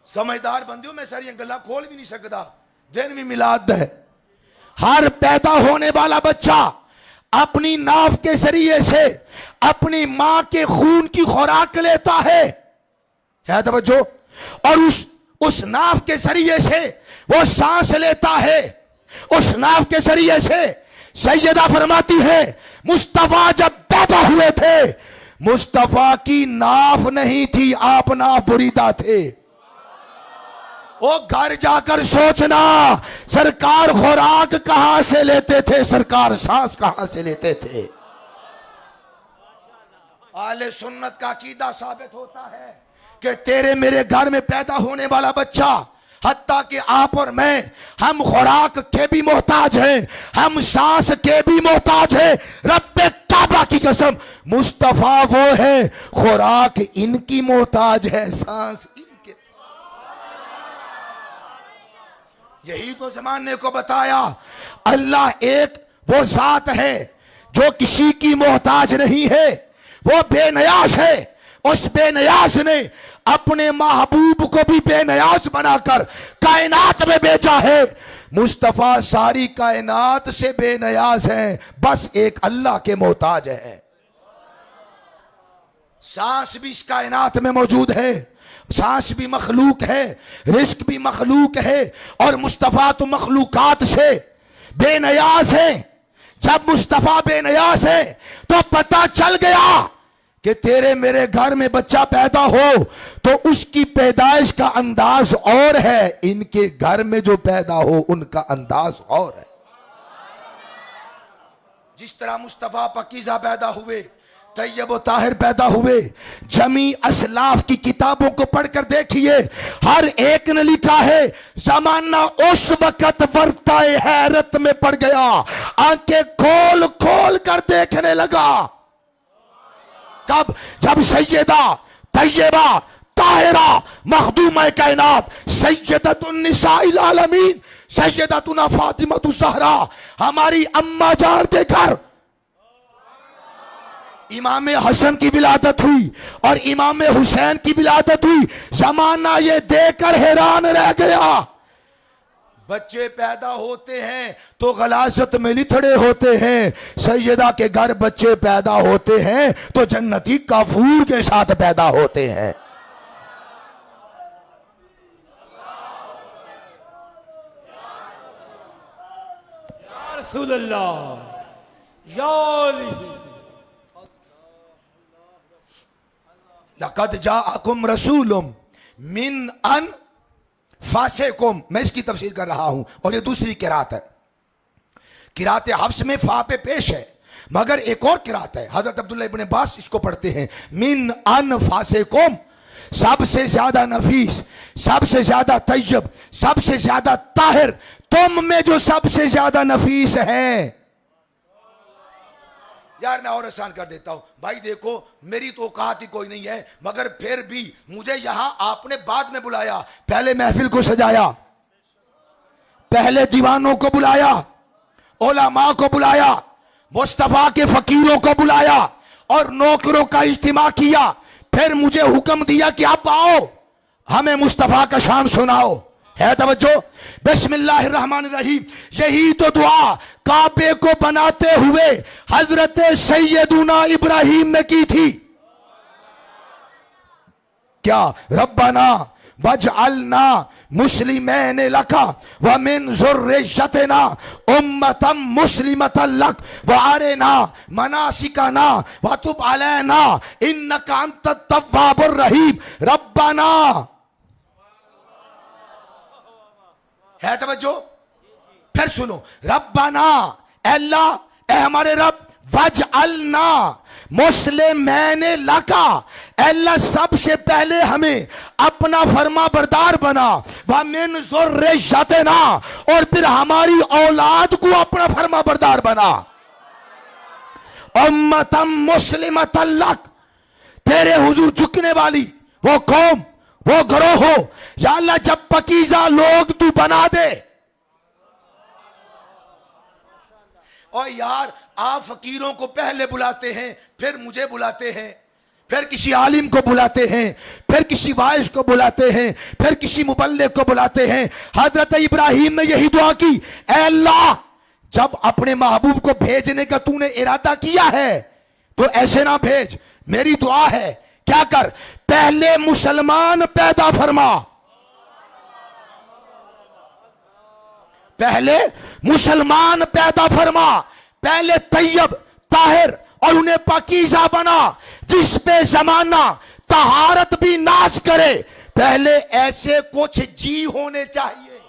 समझदार बंदियों, मैं सारी गल्ला खोल भी नहीं सकता, दिन भी मिलाद है। हर पैदा होने वाला बच्चा अपनी नाव के जरिए से अपनी मां के खून की खुराक लेता है तवज्जो, और उस नाव के जरिए से वो सांस लेता है। उस नाव के जरिए से सैयदा फरमाती है मुस्तफा जब पैदा हुए थे, मुस्तफा की नाव नहीं थी, आप नाव बुरीदा थे। वो घर जाकर सोचना सरकार खुराक कहां से लेते थे, सरकार सांस कहां से लेते थे। आले सुन्नत का अकीदा साबित होता है कि तेरे मेरे घर में पैदा होने वाला बच्चा, हत्ता कि आप और मैं, हम खुराक के भी मोहताज हैं, हम सांस के भी मोहताज हैं। रब्बे काबा की कसम, मुस्तफा वो है खुराक इनकी मोहताज है, सांस इनके। यही तो जमाने को बताया अल्लाह एक वो जात है जो किसी की मोहताज नहीं है, वो बेनियाज है। उस बेनियाज ने अपने महबूब को भी बेनियाज बनाकर कायनात में भेजा है। मुस्तफा सारी कायनात से बेनियाज हैं, बस एक अल्लाह के मोहताज हैं। सांस भी इस कायनात में मौजूद है, सांस भी मखलूक है, रिस्क भी मखलूक है, और मुस्तफा तो मखलूकात से बेनियाज है। जब मुस्तफा बेनियाज है तो पता चल गया कि तेरे मेरे घर में बच्चा पैदा हो तो उसकी पैदाइश का अंदाज और है, इनके घर में जो पैदा हो उनका अंदाज और है। जिस तरह मुस्तफा पकीज़ा पैदा हुए, तैयब व ताहिर पैदा हुए, जमी असलाफ की किताबों को पढ़कर देखिए, हर एक ने लिखा है जमाना उस वक्त वर्ताए हैरत में पड़ गया, आंखें खोल खोल कर देखने लगा। कब? जब सैयदा तैयबा ताहिरा मखदूमा कायनात सैयदतुन निसाइल आलमीन सैयदतुना फातिमा ज़हरा, हमारी अम्मा जान के घर इमाम हसन की विलादत हुई और इमाम हुसैन की विलादत हुई। जमाना ये देखकर हैरान रह गया। बच्चे पैदा होते हैं तो गलासत में लिथड़े होते हैं, सैयदा के घर बच्चे पैदा होते हैं तो जन्नती काफूर के साथ पैदा होते हैं। या रसूल अल्लाह या अली। लक़द जाअकुम रसूलुम मिन अनफुसिकुम, मैं इसकी तफसीर कर रहा हूं, और ये दूसरी किरात है। किरात हफ्स में फा पे पेश है, मगर एक और किरात है, हजरत अब्दुल्ला इब्ने अब्बास इसको पढ़ते हैं मिन अनफुसिकुम, सबसे ज्यादा नफीस, सबसे ज्यादा तैयब, सबसे ज्यादा ताहिर, तुम में जो सबसे ज्यादा नफीस है। यार मैं और आसान कर देता हूं, भाई देखो मेरी तो औकात ही कोई नहीं है, मगर फिर भी मुझे यहां आपने बाद में बुलाया, पहले महफिल को सजाया, पहले दीवानों को बुलाया, उलमा को बुलाया, मुस्तफा के फकीरों को बुलाया, और नौकरों का इज्तिमा किया, फिर मुझे हुक्म दिया कि आप आओ हमें मुस्तफा का शान सुनाओ। है तवज्जो? बिस्मिल्लाहिर्रहमानिर्रहीम। यही तो दुआ काबे को बनाते हुए हजरत सैयदुना इब्राहिम ने की थी। क्या? रब्बना वजअलना मुस्लिमैन लका व मिन ज़ुर्रिय्यतिना उम्मतम मुस्लिमतन लक व अरिना मनासिकना व तुब अलैना इन्नका अंतत तव्वाबुर रहीम। रब्बना, है तवज्जो? फिर सुनो, रब्बना, अल्लाह, ए हमारे रब, वजअलना मुस्लिमैन लका, अल्लाह सबसे पहले हमें अपना फरमा बरदार बना, व मिन ज़ुर्रिय्यतिना, और फिर हमारी औलाद को अपना फरमा बरदार बना, उम्मतम मुस्लिमतन लक, तेरे हुजूर झुकने वाली वो कौम, वो ग्रोह हो। या अल्लाह जब पकीजा लोग तू बना दे। और यार आप फकीरों को पहले बुलाते हैं, फिर मुझे बुलाते हैं, फिर किसी आलिम को बुलाते हैं, फिर किसी वाइज को बुलाते हैं, फिर किसी मुबल्लिग को बुलाते हैं। हजरत इब्राहिम ने यही दुआ की, ऐ अल्लाह जब अपने महबूब को भेजने का तूने इरादा किया है तो ऐसे ना भेज, मेरी दुआ है क्या कर, पहले मुसलमान पैदा फरमा, पहले मुसलमान पैदा फरमा, पहले तैयब ताहिर और उन्हें पाकीज़ा बना, जिस पे जमाना तहारत भी नाश करे। पहले ऐसे कुछ जी होने चाहिए,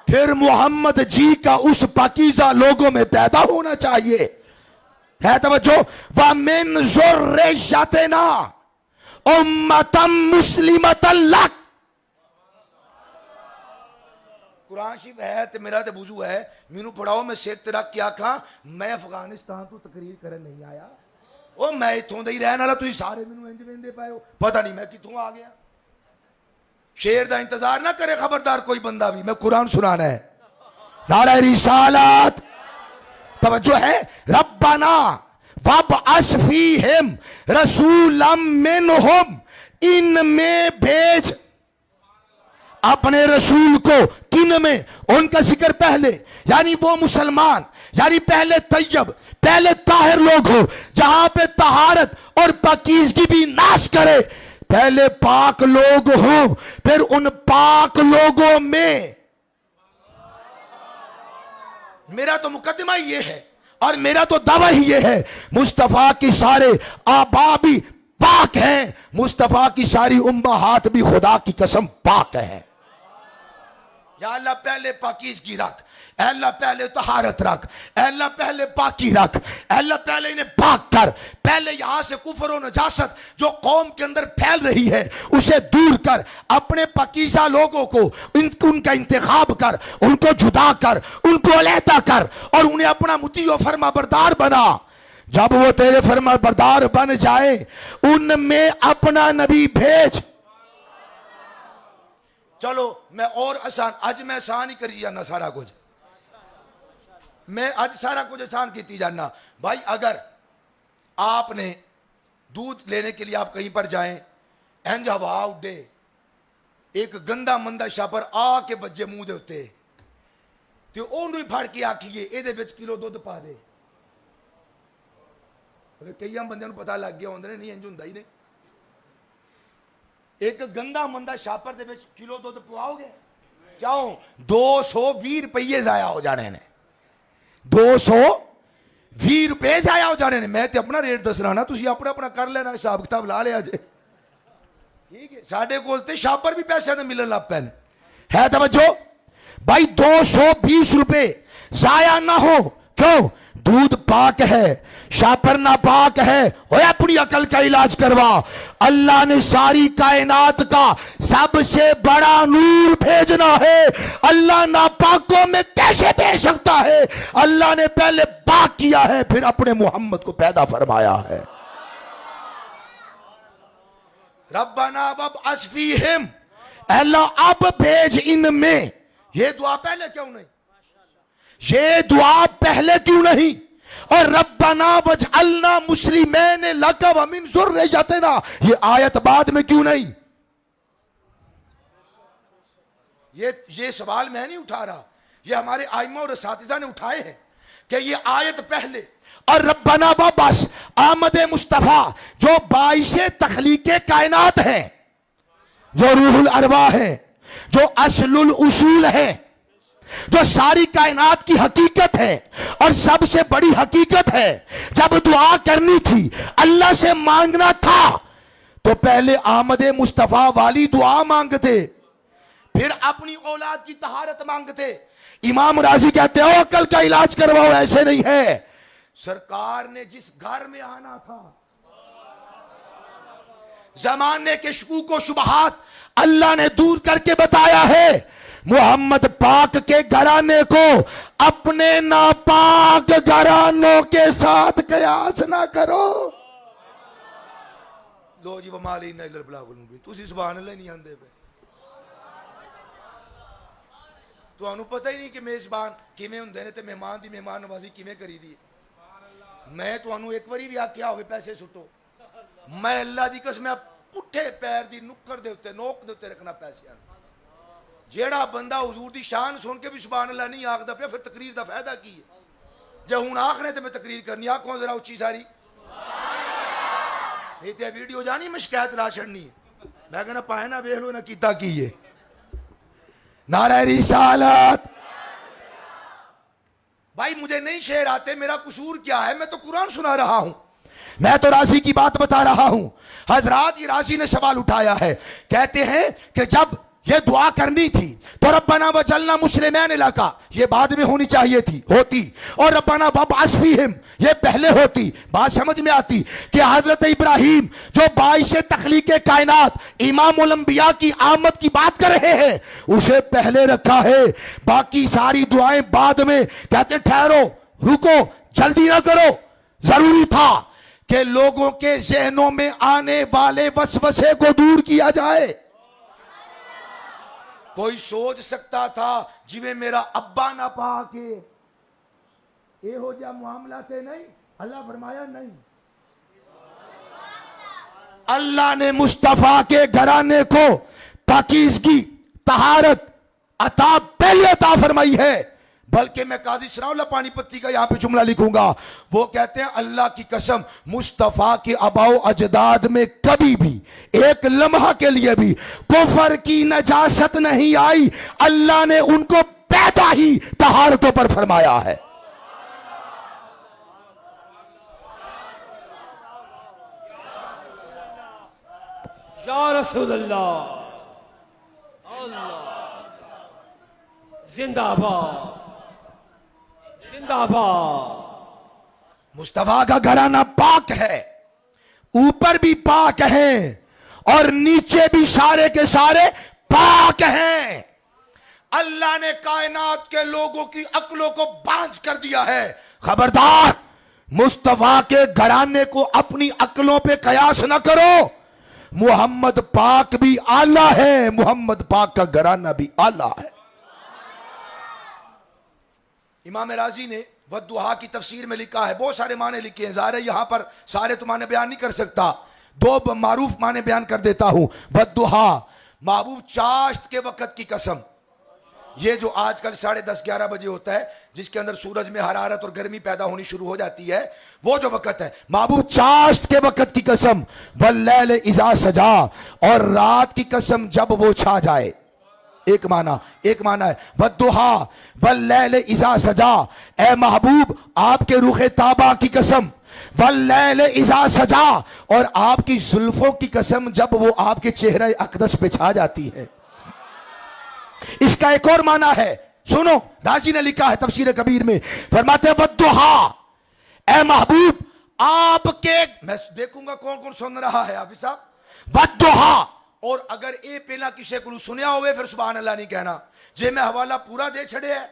फिर मोहम्मद जी का उस पाकीज़ा लोगों में पैदा होना चाहिए। है तवज्जो? व मिन ज़ुर्रिय्यतिना उम्मतम मुस्लिमतन लक। कुरान शरीफ है ते मेरा ते बुजू है, मैनू पढ़ाओ, मैं सिर ते रख के आखा मैं अफगानिस्तान तो तकरीर करन नहीं आया, ओ मैं इत्थों दा ही रहन वाला, तुसीं सारे मैनू इंज वेंदे पाए हो, पता नहीं मैं कित्थों आ गया। शेर दा इंतजार ना करे खबरदार कोई बंदा भी, मैं कुरान सुनाना है। नारे रिसालत, तवज्जो है। रब्बना वबअस फीहिम रसूलम मिनहुम, इनमें भेज अपने रसूल को, किन में? उनका जिक्र पहले, यानी वो मुसलमान, यानी पहले तैयब, पहले ताहिर लोग हो, जहां पे तहारत और पाकीज़गी भी नाश करे। पहले पाक लोग हो, फिर उन पाक लोगों में, मेरा तो मुकदमा ही ये है और मेरा तो दावा ही ये है, मुस्तफा की सारे आबा भी पाक हैं, मुस्तफा की सारी उम्महात भी खुदा की कसम पाक है। या अल्लाह पहले पाकीज़गी रख, अल्लाह पहले तहारत रख, अल्लाह पहले पाकी रख, अल्लाह पहले इन्हें पाक कर, पहले यहां से कुफर और नजासत जो कौम के अंदर फैल रही है उसे दूर कर, अपने पाकीज़ा लोगों को उनका इंतखाब कर, उनको जुदा कर, उनको अलहदा कर और उन्हें अपना मुती और फरमा बरदार बना। जब वो तेरे फरमा बरदार बन जाए उनमें अपना नबी भेज। चलो मैं और आसान, आज मैं आसान ही करी जाना सारा कुछ, मैं आज सारा कुछ आसान की जाना। भाई अगर आपने दूध लेने के लिए आप कहीं पर जाएं, इंज हवा उडे, एक गंदा मंदा छापर आ के बज्जे मुंह दे उत्ते ते ओनू ही फड़ के आखिए इहदे विच किलो दुध पा दे, कई बंदियां नूं पता लग गया होंदे ने नहीं इंज हुंदा ही नहीं। एक गंदा मंदा छापर दे विच किलो दुध पवाओगे? क्यों? 220 रुपये जाया हो जाने ने, 220 रुपये जाया हो जाने ने। मैं तो अपना रेट दसना ना, तुसीं अपना अपना कर लेना, हिसाब किताब ला लिया जे, ठीक है। साडे कोल ते छापर भी पैसे दे मिलन लग पे है। तवज्जो भाई, 220 रुपये जाया ना हो, क्यों? दूध पाक है, शापर नापाक है, ओए अपनी अकल का इलाज करवा। अल्लाह ने सारी कायनात का सबसे बड़ा नूर भेजना है, अल्लाह नापाकों में कैसे भेज सकता है? अल्लाह ने पहले पाक किया है, फिर अपने मोहम्मद को पैदा फरमाया है। रब्बना वबअस फीहिम, अल्लाह अब भेज इनमें। ये दुआ पहले क्यों नहीं? ये दुआ पहले क्यों नहीं? और रब्बना वजअलना मुस्लिमैन लका व मिन ज़ुर्रिय्यतिना, ये आयत बाद में क्यों नहीं? ये सवाल मैं नहीं उठा रहा, ये हमारे आइमा और असातिज़ा ने उठाए हैं कि ये आयत पहले और रब्बना व बस आमद मुस्तफ़ा जो बाइसे तख्लीके कायनात है, जो रूहुल अरवा है, जो असलुल उसूल है, जो सारी कायनात की हकीकत है और सबसे बड़ी हकीकत है। जब दुआ करनी थी, अल्लाह से मांगना था, तो पहले आमद मुस्तफ़ा वाली दुआ मांगते, फिर अपनी औलाद की तहारत मांगते। इमाम राजी कहते हो अकल का इलाज करवाओ, ऐसे नहीं है। सरकार ने जिस घर में आना था, जमाने के शकूक व शुबहात अल्लाह ने दूर करके बताया है, मोहम्मद पाक के घराने को अपने नापाक घरानों के साथ कयास ना करो। लो जी वमाली नहीं लड़बलागुल तुसी सुभान अल्लाह नहीं आंदे पे, ਤੁਹਾਨੂੰ पता ही नहीं कि मेजबान किमें ਹੁੰਦੇ ਨੇ ਤੇ ਮਹਿਮਾਨ ਦੀ ਮਹਿਮਾਨ ਨਵਾਜ਼ੀ ਕਿਵੇਂ ਕਰੀਦੀ ਹੈ। मैं ਤੁਹਾਨੂੰ ਇੱਕ ਵਾਰੀ ਵੀ ਆਖਿਆ ਹੋਵੇ ਪੈਸੇ ਸੁੱਟੋ, मैं अल्लाह ਦੀ कसम ਪੁੱਠੇ ਪੈਰ ਦੀ ਨੁੱਕਰ ਦੇ ਉੱਤੇ ਨੋਕ ਦੇ ਉੱਤੇ ਰੱਖਣਾ ਪੈਸਿਆਂ ਨੂੰ। ਜਿਹੜਾ ਬੰਦਾ हुजूर ਦੀ शान सुन के भी सुभान अल्लाह नहीं आखदा ਪਿਆ, ਫਿਰ तकरीर ਦਾ फायदा की है? ਜੇ ਹੁਣ ਆਖਣੇ ਤੇ मैं तकरीर करनी, आखो जरा ਉੱਚੀ सारी नहीं तो वीडियो जानी मैं शिकायत ला छड़नी है। मैं कहना पाए ना वेख लो ना कीता की है। नारा रिसालत। भाई मुझे नहीं शेर आते, मेरा कसूर क्या है? मैं तो कुरान सुना रहा हूं, मैं तो राजी की बात बता रहा हूं। हजरात ये राजी ने सवाल उठाया है, कहते हैं कि जब ये दुआ करनी थी तो रब्बना वजअलना मुस्लिमैन लका ये बाद में होनी चाहिए थी, होती, और रब्बना वबअस फीहिम ये पहले होती। बात समझ में आती कि हजरत इब्राहिम जो बाइसे तख्लीके कायनात इमाम उल अंबिया की आमद की बात कर रहे हैं, उसे पहले रखा है, बाकी सारी दुआएं बाद में। कहते ठहरो, रुको, जल्दी ना करो। जरूरी था कि लोगों के जहनों में आने वाले वसवसे को दूर किया जाए। कोई सोच सकता था जिवें मेरा अब्बा ना पा के एहो जिहा मामला थे, नहीं। अल्लाह फरमाया नहीं, अल्लाह ने मुस्तफा के घराने को पाकीज़गी तहारत अता पहले अता फरमाई है। बल्कि मैं काजी सनाउल्लाह पानीपत्ती का यहां पे जुमला लिखूंगा, वो कहते हैं अल्लाह की कसम मुस्तफा के अबाओ अजदाद में कभी भी एक लम्हा के लिए भी कुफर की नजासत नहीं आई। अल्लाह ने उनको पैदा ही तहारतों पर फरमाया है। या रसूल अल्लाह, अल्लाह जिंदाबाद जिंदाबाद। मुस्तफा का घराना पाक है, ऊपर भी पाक है और नीचे भी सारे के सारे पाक हैं। अल्लाह ने कायनात के लोगों की अक्लों को बांझ कर दिया है। खबरदार, मुस्तफा के घराने को अपनी अक्लों पे कयास न करो। मोहम्मद पाक भी आला है, मोहम्मद पाक का घराना भी आला है। इमाम राजी ने वद्दुहा की तफसीर में लिखा है, बहुत सारे माने लिखे हैं, ज़ाहिर है यहां पर सारे तो माने बयान नहीं कर सकता, दो मारूफ माने बयान कर देता हूं। वद्दुहा महबूब चाश्त के वक़्त की कसम, ये जो आजकल 10:30-11 बजे होता है, जिसके अंदर सूरज में हरारत और गर्मी पैदा होनी शुरू हो जाती है, वो जो वक़्त है, महबूब चाश्त के वक़्त की कसम, वल्लैल इज़ा सजा, और रात की कसम जब वो छा जाए। एक माना है वद्दुहा वल्लैल इज़ा सजा, ए महबूब आपके रुखे ताबा की कसम, वल्लैल इज़ा सजा, और आपकी जुल्फों की कसम जब वो आपके चेहरे अक़दस पे छा जाती है। इसका एक और माना है, सुनो, राजी ने लिखा है तफसीर कबीर में, फरमाते हैं वद्दुहा, ए महबूब आपके, मैं देखूंगा कौन कौन सुन रहा है हाफिज़ साहब, वद्दुहा, और अगर ए पहला किसी को सुनिया होवे फिर सुभान अल्लाह नहीं कहना, जे मैं हवाला पूरा दे छड़े है।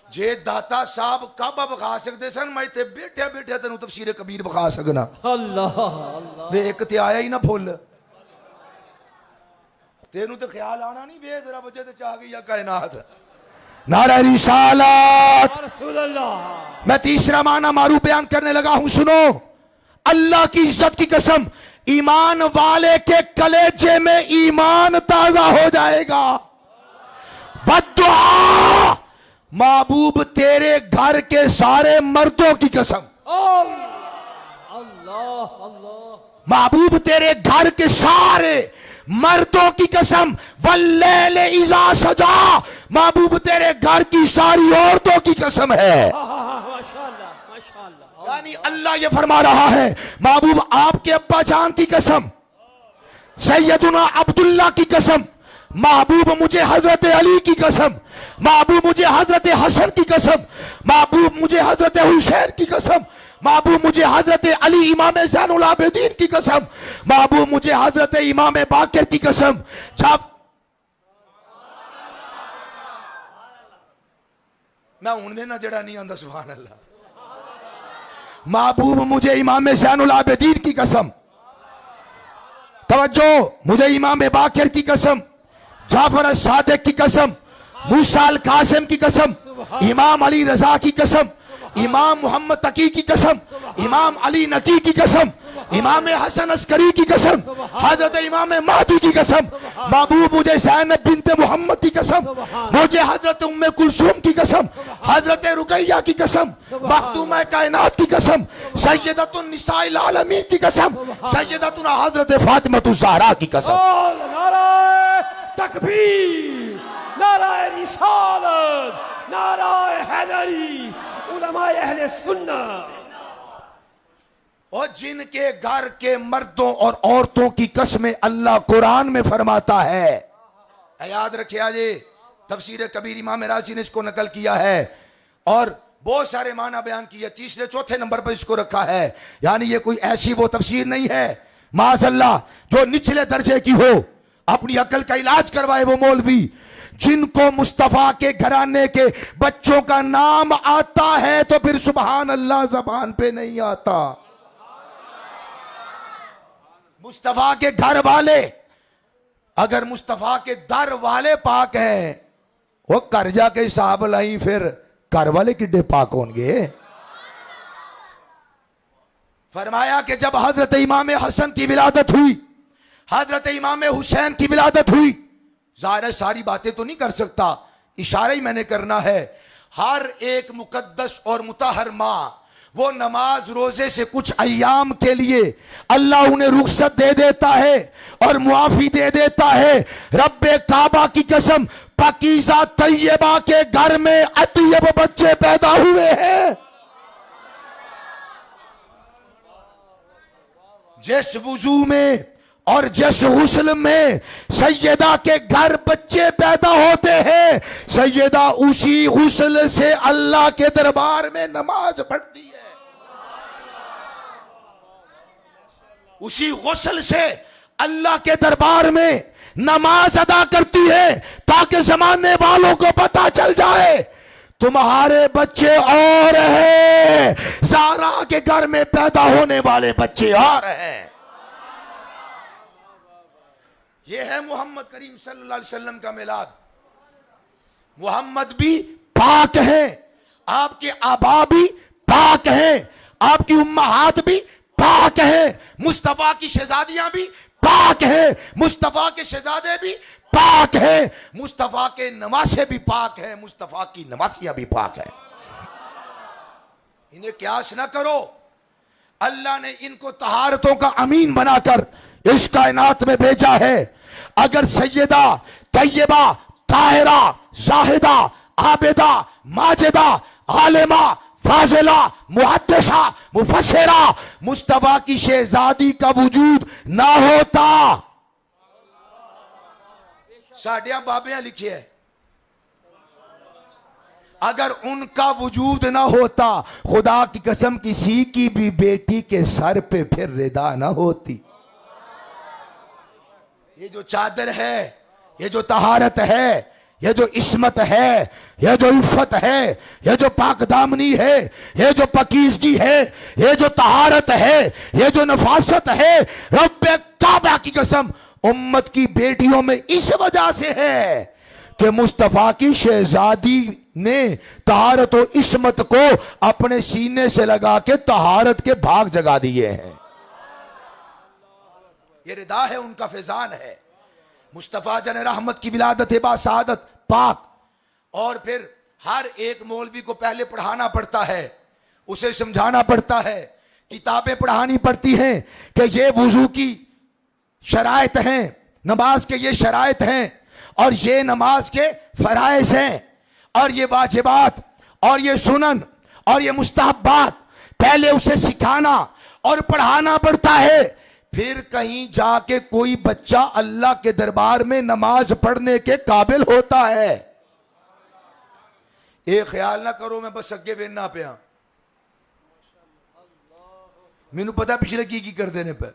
जे दाता साहब कब बखा सकते सन, मैं ते बैठे बैठे तेन तफसीर कबीर बखा सकना। अल्लाह अल्लाह, वे एक ते आया ही ना फुल, तेनू तो ख्याल आना नहीं वे जरा बचे ते चाह गई या कायनात। नारा रिसालत। या रसूल अल्लाह। मैं तीसरा माना मारू बयान करने लगा हूं, सुनो। अल्लाह की इज्जत की कसम, ईमान वाले के कलेजे में ईमान ताजा हो जाएगा। वद्दुआ, महबूब तेरे घर के सारे मर्दों की कसम, अल्लाह अल्लाह। महबूब तेरे घर के सारे मर्दों की कसम, वल्लैल इज़ा सजा, महबूब तेरे घर की सारी औरतों की कसम है। माशाअल्लाह माशाअल्लाह। यानी अल्लाह ये फरमा रहा है, महबूब आपके अब्बा जान की कसम, सैयदुना अब्दुल्ला की कसम, महबूब मुझे हजरत अली की कसम, महबूब मुझे हजरत हसन की कसम, महबूब मुझे हजरत हुसैन की कसम, महबूब मुझे हजरत अली इमाम ज़ैनुल आबिदीन की कसम, महबूब मुझे हजरत इमाम बाकिर की कसम, जब मैं उनमें ना जड़ा नहीं आंदा, सुभान अल्लाह। महबूब मुझे इमाम ज़ैनुल आबिदीन की कसम, तवज्जो, मुझे इमाम बाकिर की कसम, जाफर सादिक की कसम, मूसा अल कासिम की कसम, इमाम अली रजा की कसम, इमाम मोहम्मद तकी की कसम, इमाम अली नकी की कसम, इमाम हसन अस्करी की कसम, हजरत इमाम महदी की कसम, महबूब मुझे ज़ैनब बिनते मोहम्मद की कसम, मुझे हजरत उम्मे कुलसूम की कसम, हजरत रुकैया की कसम, मखदूम कायनात की कसम, सैयदतुन निसाइल आलमीन की कसम, सैयदतुना हजरत फातिमा ज़हरा की कसम। नाराए तकबीर, नाराए रिसालत, नाराए हैदरी, उलमाए अहले सुन्नत। और जिनके घर के मर्दों और औरतों की कसमें अल्लाह कुरान में फरमाता है, याद रखिए, आज तफसीर कबीर इमाम राजी ने इसको नकल किया है और बहुत सारे माना बयान किए, तीसरे चौथे नंबर पर इसको रखा है। यानी ये कोई ऐसी वो तफसीर नहीं है माज़अल्लाह जो निचले दर्जे की हो, अपनी अकल का इलाज करवाए वो मौलवी। जिनको मुस्तफा के घराने के बच्चों का नाम आता है तो फिर सुभान अल्लाह जबान पे नहीं आता। मुस्तफा के घर वाले, अगर मुस्तफा के दर वाले पाक हैं, वो कर जाके हिसाब लाई, फिर घर वाले किड्डे पाक होंगे। फरमाया कि जब हजरत इमाम हसन की विलादत हुई, हजरत इमाम हुसैन की विलादत हुई, ज़ाहिर है सारी बातें तो नहीं कर सकता, इशारा ही मैंने करना है। हर एक मुकद्दस और मुतहर माँ वो नमाज रोजे से कुछ अय्याम के लिए अल्लाह उन्हें रुखसत दे देता है और मुआफी दे देता है। रब्बे काबा की कसम, पाकीज़ा तैयबा के घर में अतय्यब बच्चे पैदा हुए हैं। जिस वुजू में और जिस हुस्न में सैयदा के घर बच्चे पैदा होते हैं, सैयदा उसी हुस्न से अल्लाह के दरबार में नमाज पढ़ती है, उसी गुस्ल से अल्लाह के दरबार में नमाज अदा करती है, ताकि जमाने वालों को पता चल जाए तुम्हारे बच्चे और हैं, ज़ारा के घर में पैदा होने वाले बच्चे और हैं। ये है मोहम्मद करीम सल्लल्लाहु अलैहि वसल्लम का मिलाद। मोहम्मद भी पाक हैं, आपके आबा भी पाक हैं, आपकी उम्महात भी पाक हैं, मुस्तफा की शहजादियां भी पाक हैं, मुस्तफा के शहजादे भी पाक हैं, मुस्तफा के नवासे भी पाक हैं, मुस्तफा की नवासियां भी पाक हैं। इन्हें क्यास ना करो, अल्लाह ने इनको तहारतों का अमीन बनाकर इस कायनात में भेजा है। अगर सैयदा तैयबा ताहिरा जाहिदा आबिदा माजिदा आलिमा फाजिला मुहद्दिसा मुफस्सिरा मुस्तफा की शहजादी का वजूद ना होता, साढ़िया बाबियां लिखी है, अगर उनका वजूद ना होता, खुदा की कसम किसी की भी बेटी के सर पे फिर रिदा ना होती। ये जो चादर है, ये जो तहारत है, ये जो इस्मत है, ये जो इफ़्फ़त है, ये जो पाकदामनी है, ये जो पकीज़गी है, ये जो तहारत है, ये जो नफासत है, रब्बे काबा की कसम उम्मत की बेटियों में इस वजह से है कि मुस्तफ़ा की शहजादी ने तहारत और इस्मत को अपने सीने से लगा के तहारत के भाग जगा दिए हैं। ये रिदा है, उनका फैजान है। मुस्तफ़ा जन रहमत की विलादत है बासादत पाक। और फिर हर एक मौलवी को पहले पढ़ाना पड़ता है, उसे समझाना पड़ता है, किताबें पढ़ानी पड़ती हैं कि ये वुजू की शराइत हैं, नमाज के ये शराइत हैं, और ये नमाज के फराइज हैं, और ये वाजिबात और ये सुनन और ये मुस्तहब्बात पहले उसे सिखाना और पढ़ाना पड़ता है। फिर कहीं जाके कोई बच्चा अल्लाह के दरबार में नमाज पढ़ने के काबिल होता है। एक ख्याल ना करो मैं बस अगे वेना पिया, मैनू पता पिछले की कर देने पे।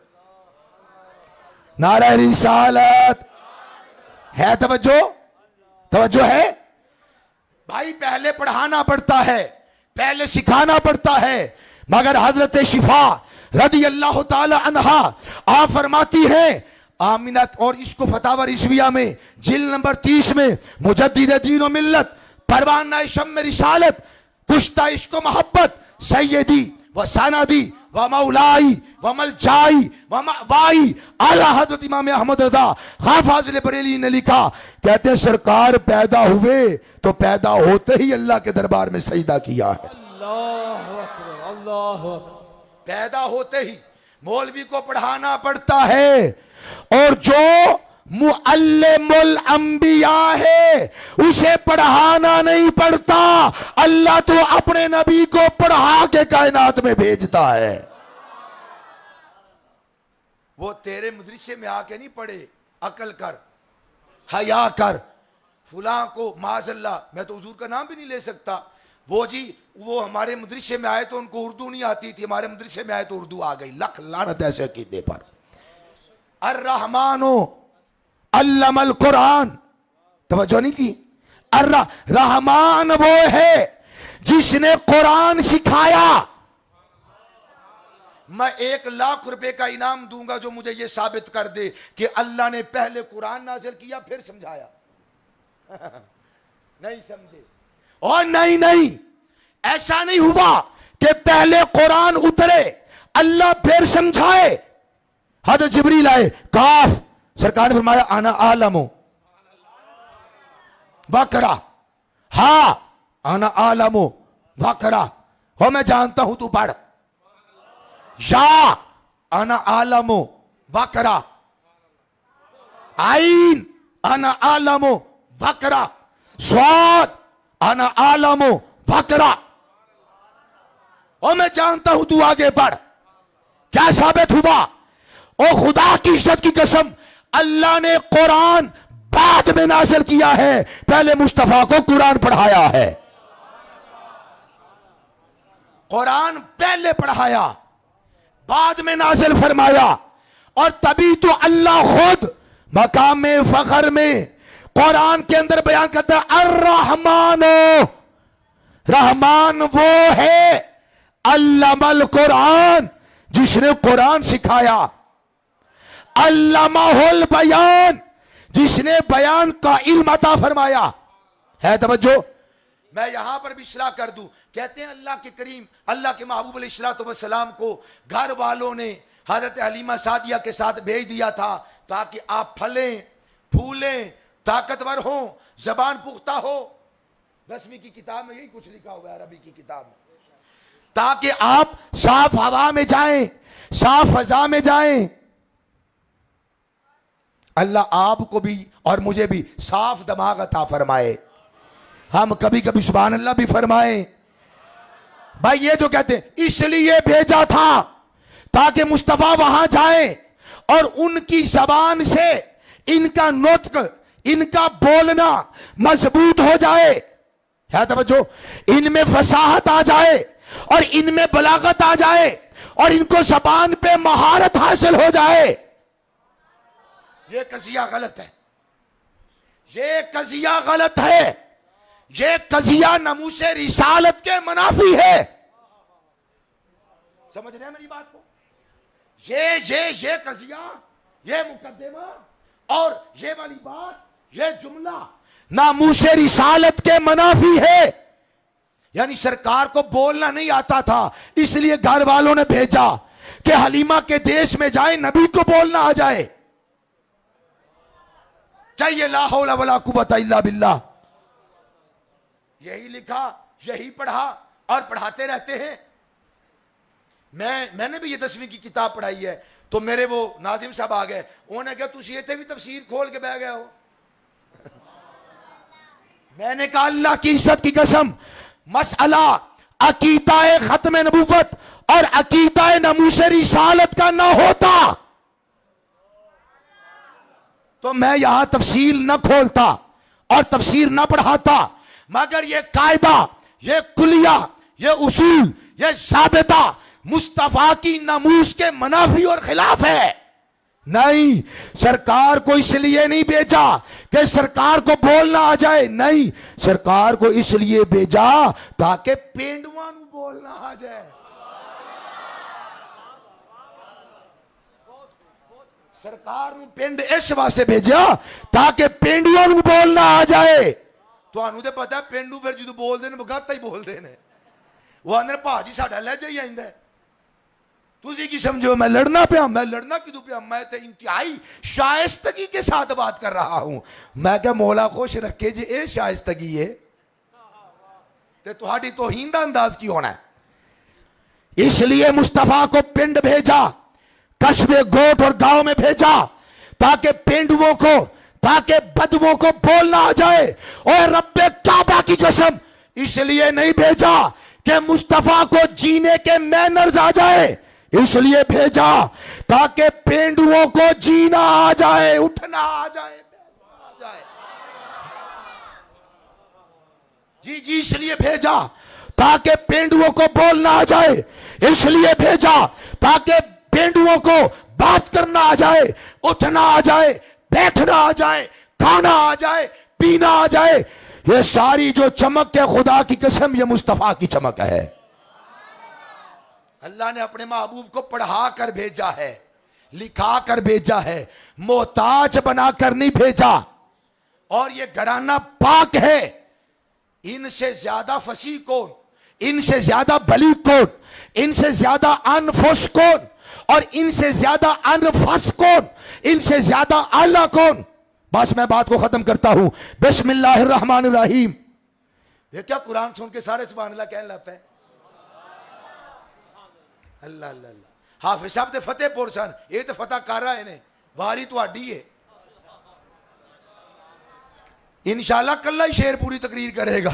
नारा रिसालत है, तवज्जो तवज्जो है भाई। पहले पढ़ाना पड़ता है, पहले सिखाना पड़ता है। मगर हजरत शिफा रदी अल्लाह ताला अन्हा आप फरमाती हैं आमिना, और इसको फतावा रिजविया में जिल नंबर 30 में मुजद्दिद दीन व मिल्लत परवाना शम रिसालत कुश्ता इश्क मोहब्बत सैयदी व सनदी व मौलाई व मलजाई व मवाई आला हजरत इमाम अहमद रजा खां फाजिल बरेली ने लिखा, कहते हैं सरकार पैदा हुए तो पैदा होते ही अल्लाह के दरबार में सजदा किया है। अल्लाहु अकबर, अल्लाहु अकबर। पैदा होते ही मौलवी को पढ़ाना पड़ता है। और जो मुअल्लिमुल अंबिया है उसे पढ़ाना नहीं पड़ता, अल्लाह तो अपने नबी को पढ़ा के कायनात में भेजता है। वो तेरे मदरसे में आके नहीं पढ़े, अकल कर, हया कर। फुला को माज़अल्लाह, मैं तो हुजूर का नाम भी नहीं ले सकता, वो जी वो हमारे मदरसे में आए तो उनको उर्दू नहीं आती थी, हमारे मदरसे में आए तो उर्दू आ गई। लख लानत ऐसे कीदे पर। अर्रहमानो अल्लमल कुरान, तवज्जो नहीं की। रहमान वो है जिसने कुरान सिखाया। मैं 1 लाख रुपए का इनाम दूंगा जो मुझे ये साबित कर दे कि अल्लाह ने पहले कुरान नाज़िल किया फिर समझाया। नहीं समझे? और नहीं ऐसा नहीं हुआ कि पहले कुरान उतरे अल्लाह फिर समझाए। हज़रत जिब्रील आए, काफ, सरकार ने फरमाया आना आलमो वकरा, हा आना आलमो वकरा, हो मैं जानता हूं तू पढ़। या आना आलमो वकरा, आइन आना आलमो वकरा, स्वाद आना आलमो वकरा, और मैं जानता हूं तू आगे बढ़। क्या साबित हुआ? ओ खुदा की इज्जत की कसम, अल्लाह ने कुरान बाद में नाज़िल किया है, पहले मुस्तफा को कुरान पढ़ाया है। कुरान पहले पढ़ाया, बाद में नाज़िल फरमाया। और तभी तो अल्लाह खुद मकाम फखर में कुरान के अंदर बयान करता है, अर्रहमान, रहमान वो है अल्लमल कुरान जिसने कुरान सिखाया, अल्लमाहुल बयान जिसने बयान का इल्म अता फरमाया है। तवज्जो, मैं यहां पर भी इस्लाह कर दूं। कहते हैं अल्लाह के करीम, अल्लाह के महबूब अलैहिस्सलाम को घर वालों ने हजरत हलीमा सादिया के साथ भेज दिया था ताकि आप फलें फूलें, ताकतवर हो, जबान पुख्ता हो। 10वीं की किताब में यही कुछ लिखा हुआ है, अरबी की किताब में, ताकि आप साफ हवा में जाएं, साफ फजा में जाएं। अल्लाह आपको भी और मुझे भी साफ दिमाग अता फरमाए, हम कभी कभी सुभान अल्लाह भी फरमाए। भाई ये जो कहते हैं इसलिए भेजा था ताकि मुस्तफा वहां जाए और उनकी जबान से इनका नुत्क, इनका बोलना मजबूत हो जाए। है तवज्जो, इनमें फसाहत आ जाए और इनमें बलागत आ जाए और इनको जबान पे महारत हासिल हो जाए। ये कजिया गलत है, ये कजिया गलत है, ये कजिया नमूसे रिसालत के मुनाफी है। समझ रहे हैं मेरी बात को? ये कजिया, ये मुकद्दमा और ये वाली बात, ये जुमला नामूसे रिसालत के मनाफी है। यानी सरकार को बोलना नहीं आता था, इसलिए घर वालों ने भेजा कि हलीमा के देश में जाए, नबी को बोलना आ जाए। चाहिए ला हौला वला कुव्वता इल्ला बिल्लाह। यही लिखा, यही पढ़ा और पढ़ाते रहते हैं। मैंने भी ये 10वीं की किताब पढ़ाई है। तो मेरे वो नाजिम साहब आ गए, उन्होंने कहा तुम ये थे भी तफसीर खोल के बह गए हो। मैंने कहा अल्लाह की इज्जत की कसम, मसला अकीदा खत्म नबूवत और अकीदा नमूसे रिसालत का ना होता तो मैं यहां तफसील न खोलता और तफसीर न पढ़ाता। मगर ये कायदा, ये कुलिया, ये उसूल, ये साबिता मुस्तफा की नमूस के मनाफी और खिलाफ है। नहीं, सरकार को इसलिए नहीं भेजा कि सरकार को बोलना आ जाए, नहीं, सरकार को इसलिए भेजा ताकि पेंडुआ नू बोलना आ जाए। सरकार नू पिंड इस वास्ते भेजा ताकि पेंडुआ नू बोलना आ जाए। ਤੁਹਾਨੂੰ ਤੇ ਪਤਾ पेंडू फिर जो बोलते हैं बगाता ही बोलते हैं। वो आंदे भाजी साडा लहजा ही आंदा है। तुझे की समझो मैं लड़ना पिया? मैं लड़ना क्यों पिया? मैं तो इंतहाई शाइस्तगी के साथ बात कर रहा हूं। मैं क्या मौला खुश रखे जी ये शाइस्तगी है ते तुहाडी तौहीन दा अंदाज की होना है। इसलिए मुस्तफा को पिंड भेजा, कस्बे गोट और गांव में भेजा ताकि पेंडुओं को, ताकि बदवों को बोलना आ जाए। और रब्बे काबा की कसम इसलिए नहीं भेजा कि मुस्तफा को जीने के मैनर्स आ जाए, इसलिए भेजा ताकि पेंडुओं को जीना आ जाए, उठना आ जाए, आ जाए। जी जी, इसलिए भेजा ताकि पेंडुओं को बोलना आ जाए, इसलिए भेजा ताकि पेंडुओं को बात करना आ जाए, उठना आ जाए, बैठना आ जाए, खाना आ जाए, पीना आ जाए। ये सारी जो चमक है, खुदा की कसम ये मुस्तफा की चमक है। अल्लाह ने अपने महबूब को पढ़ा कर भेजा है, लिखा कर भेजा है, मोहताज बनाकर नहीं भेजा। और ये घराना पाक है। इनसे ज्यादा फसीह कौन, इनसे ज्यादा बलीग कौन, इनसे ज्यादा अनफुस कौन और इनसे ज्यादा अनफस कौन, इनसे ज्यादा आला कौन। बस मैं बात को खत्म करता हूं। बिस्मिल्लाहिर्रहमानिर्रहीम। ये क्या कुरान सुन के सारे सुभान अल्लाह कहने लग पे? अल्लाह अल्लाह अल्लाह। हाफिज साहब ते फतेहपुर सन, ये तो फतह कर रहा है, वारी तुहाडी है। इंशाल्लाह कल्ला ही शेर पूरी तकरीर करेगा।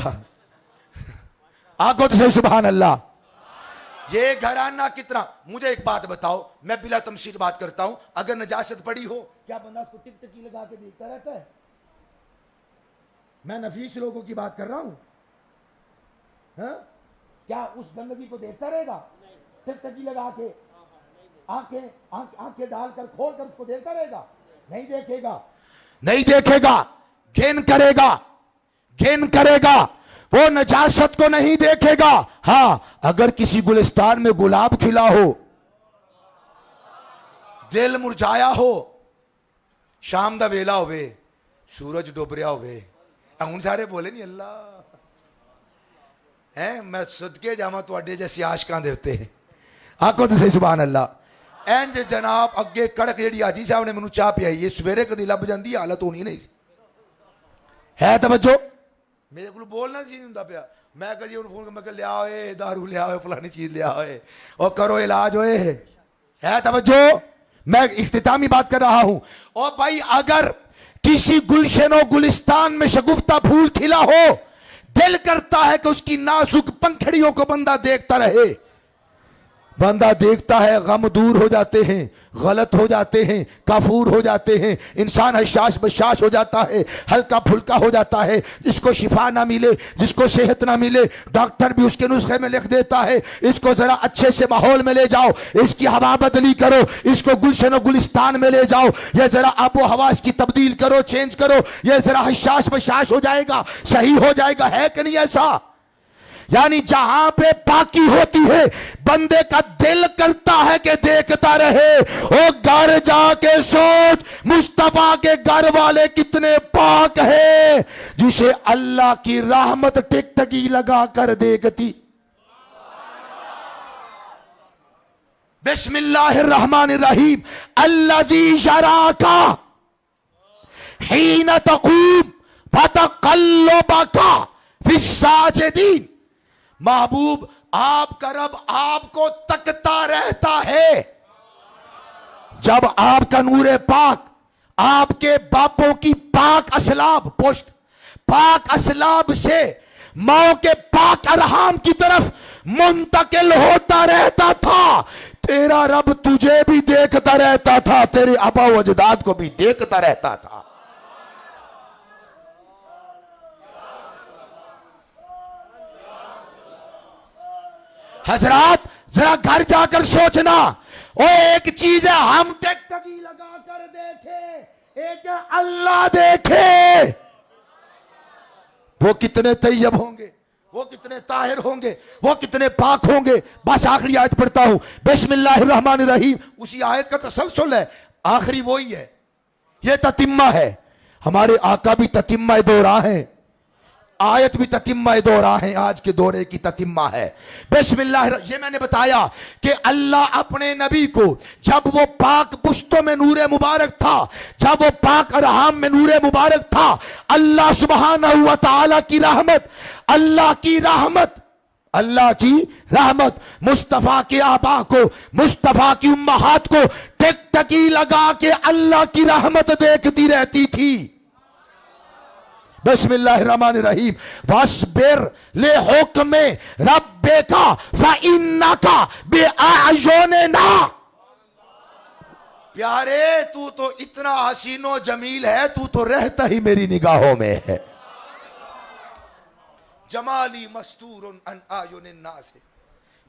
आगो तो सही सुभान अल्लाह। ये घराना कितना, मुझे एक बात बताओ, मैं बिला तमसील बात करता हूं। अगर नजासत पड़ी हो, क्या बंदा उसको टिक टकी लगा के देखता रहता है? मैं नफीस लोगों की बात कर रहा हूं। क्या उस गंदगी को देखता रहेगा? टिक टकी लगा के आंखें डालकर खोल कर उसको देखता रहेगा? नहीं देखेगा, नहीं देखेगा, घिन करेगा, घिन करेगा, वो नजासत को नहीं देखेगा। हां, अगर किसी गुलिस्तान में गुलाब खिला हो, दिल मुरझाया हो, शाम दा वेला होवे, सूरज डुब रहा होवे, हुण सारे बोले नहीं अल्लाह है, मैं सदके जावां तुहाडे जैसे आशिकां दे उत्ते। आखो तो सही सुभान अल्लाह। इंज जनाब अगे कड़क जी हाजी साहब ने मैनू चाह पियाई है, सवेरे कदी लभ जाती, हालत होनी नहीं है। तवज्जो, मेरे को बोलना जी नहीं होंदा पिया। मैं कभी फोन कर, मैं लिया होए दारू, लिया होए फलानी चीज, लिया होए और करो इलाज होए है। तवज्जो, मैं इख्तितामी बात कर रहा हूं। और भाई अगर किसी गुलशन गुलिस्तान में शगुफ्ता फूल खिला हो, दिल करता है कि उसकी नाजुक पंखड़ियों को बंदा देखता रहे। बंदा देखता है, गम दूर हो जाते हैं, गलत हो जाते हैं, काफूर हो जाते हैं, इंसान हशाश बशाश हो जाता है, हल्का फुल्का हो जाता है। जिसको शिफा ना मिले, जिसको सेहत ना मिले, डॉक्टर भी उसके नुस्खे में लिख देता है, इसको जरा अच्छे से माहौल में ले जाओ, इसकी हवा बदली करो, इसको गुलशन और गुलिस्तान में ले जाओ, ये जरा आबो हवा इसकी तब्दील करो, चेंज करो, ये जरा हशाश बशाश हो जाएगा, सही हो जाएगा। है कि नहीं ऐसा? यानी जहां पे पाकी होती है बंदे का दिल करता है कि देखता रहे। ओ घर जाके सोच मुस्तफा के घर वाले कितने पाक है, जिसे अल्लाह की रहमत टिकटकी लगा कर देखती। बिस्मिल्लाहिर्रहमानिर्रहीम। अल्लज़ी यराका हीन तक़ूम फतक़ल्लुबका फिस्साजिदीन। महबूब आपका रब आपको तकता रहता है। जब आपका नूरे पाक आपके बापों की पाक असलाब पुश्त पाक असलाब से माओ के पाक अरहाम की तरफ मुंतकिल होता रहता था, तेरा रब तुझे भी देखता रहता था, तेरे आबा व अजदाद को भी देखता रहता था। हजरात जरा घर जाकर सोचना, ओ एक चीज है हम टिकटकी लगा कर देखे, एक है अल्लाह देखे। वो कितने तैयब होंगे, वो कितने ताहिर होंगे, वो कितने पाक होंगे। बस आखिरी आयत पढ़ता हूं, बिस्मिल्लाहिर्रहमानिर्रहीम। उसी आयत का तसलसल है, आखिरी वही है, ये ततिम्मा है। हमारे आका भी ततिम्मा दोहरा है, आयत भी ततिम्मा दोहरा है, आज के दौरे की ततिम्मा है। बिस्मिल्लाह। ये मैंने बताया कि अल्लाह अपने नबी को जब वो पाक पुश्तों में नूरे मुबारक था, जब वो पाक अरहाम में नूरे मुबारक था, अल्लाह सुब्हानहू व तआला की रहमत, अल्लाह की रहमत, अल्लाह की रहमत मुस्तफा के आबा को, मुस्तफा की उम्महात को टिकटकी लगा के अल्लाह की रहमत देखती रहती थी। बिस्मिल्लाहिर्रहमानिर्रहीम। वस्बिर ले हुक्मे रब्बिका फइन्नका बिअयुनिना। प्यारे तू तो इतना हसीनो जमील है, तू तो रहता ही मेरी निगाहों में है। जमाली मस्तूरुन अन आयुनिन नास,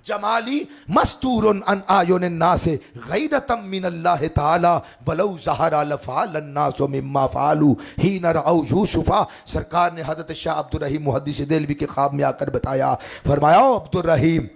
जमाली मस्तूरुन अन आयुनिन नास गैरतम मिनल्लाह तआला वलौ ज़हरा लफ़अलन नास मिम्मा फ़अलू हीन रअौ यूसुफ़ा। सरकार ने हज़रत शाह अब्दुर रहीम मुहद्दिस देलवी के ख्वाब में आकर बताया, फरमाया ओ अब्दुर रहीम,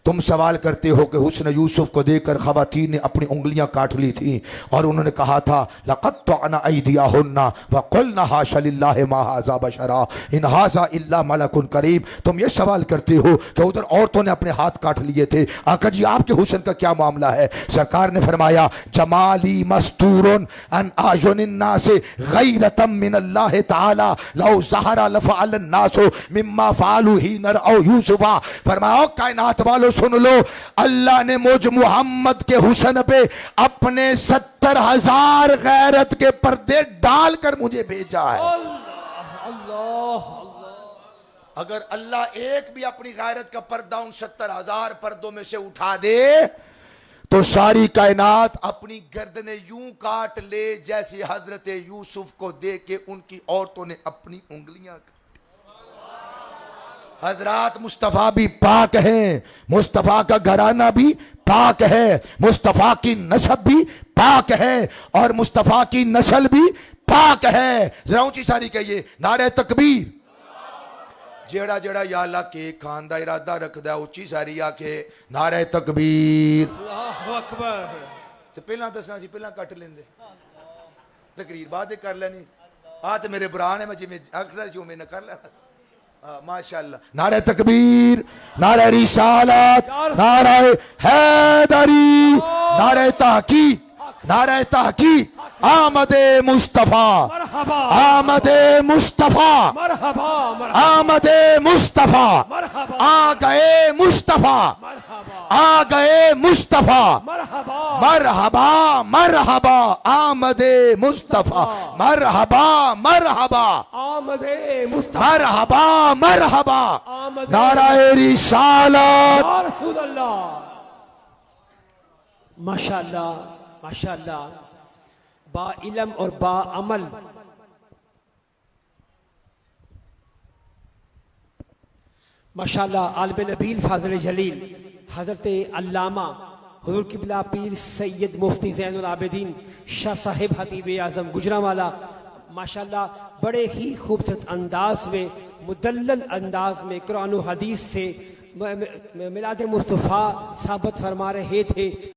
तुम सवाल करते हो कि हुस्न यूसुफ को देखकर खवातीन ने अपनी उंगलियां काट ली थी और उन्होंने कहा था लक़द तअना ऐदियाहुन्ना व क़ुलना हाशा लिल्लाहि मा हाज़ा बशरा इन हाज़ा इल्ला मलकुन करीम। तुम ये सवाल करते हो कि उधर औरतों ने अपने हाथ काट लिए थे, आका जी आपके हुस्न का क्या मामला है? सरकार ने फरमाया जमाली मस्तूरुन अन आयुनिन नास गैरतम मिनल्लाहि तआला लौ ज़हरा लफ़अलन नास मिम्मा फ़अलू हीन रअौ यूसुफ़ा। फरमाया कायनात वालों सुन लो, अल्लाह ने मुझ मुहम्मद के हुस्न पे अपने 70,000 गैरत के पर्दे डालकर मुझे भेजा है। अल्लाह। अगर अल्लाह एक भी अपनी गैरत का पर्दा उन 70,000 पर्दों में से उठा दे तो सारी कायनात अपनी गर्दनें यूं काट ले जैसे हजरत यूसुफ को देख के उनकी औरतों ने अपनी उंगलियां काटी। हजरात मुस्तफा भी पाक है, मुस्तफा का घराना भी पाक है, मुस्तफा की नस्ब भी पाक है और मुस्तफा की नस्ल भी पाक है। जरा ऊंची सारी कहिए नारे तकबीर। जेड़ा जेड़ा या अल्लाह के खान दा इरादा रखदा उच्ची सारी आके नारे तकबीर। अल्लाहु अकबर। ते पहला दसना सी, पहला कट लेंदे, तकरीर बाद कर लेनी। आ ते मेरे भरा ने मैं जिवें अखदा जो मैंने कर लेना। माशाअल्लाह। नारे तकबीर, नारे रिसालत, नारे हैदरी, नारे तहकीक, नारे तहकीक। आमदे मुस्तफा, आमदे मुस्तफा, आमदे मुस्तफा, आ गए मुस्तफा, आ गए मुस्तफा, मरहबा मरहबा आमदे मुस्तफा, मरहबा मरहबा आमदे मुस्तफा, मरहबा मरहबा नाराए रिसालत। माशाअल्लाह माशाअल्लाह। बा इल्म और बा अमल माशाअल्लाह। आलिम नबील फाज़िल जलील हज़रत अल्लामा हुज़ूर क़िबला पीर सैयद मुफ्ती ज़ैनुल आबिदीन शाह साहिब हतीब आज़म गुजरांवाला माशाल्लाह बड़े ही खूबसूरत अंदाज में, मुदल्लल अंदाज में कुरान और हदीस से मिलाद मुस्तफ़ा साबित फरमा रहे थे।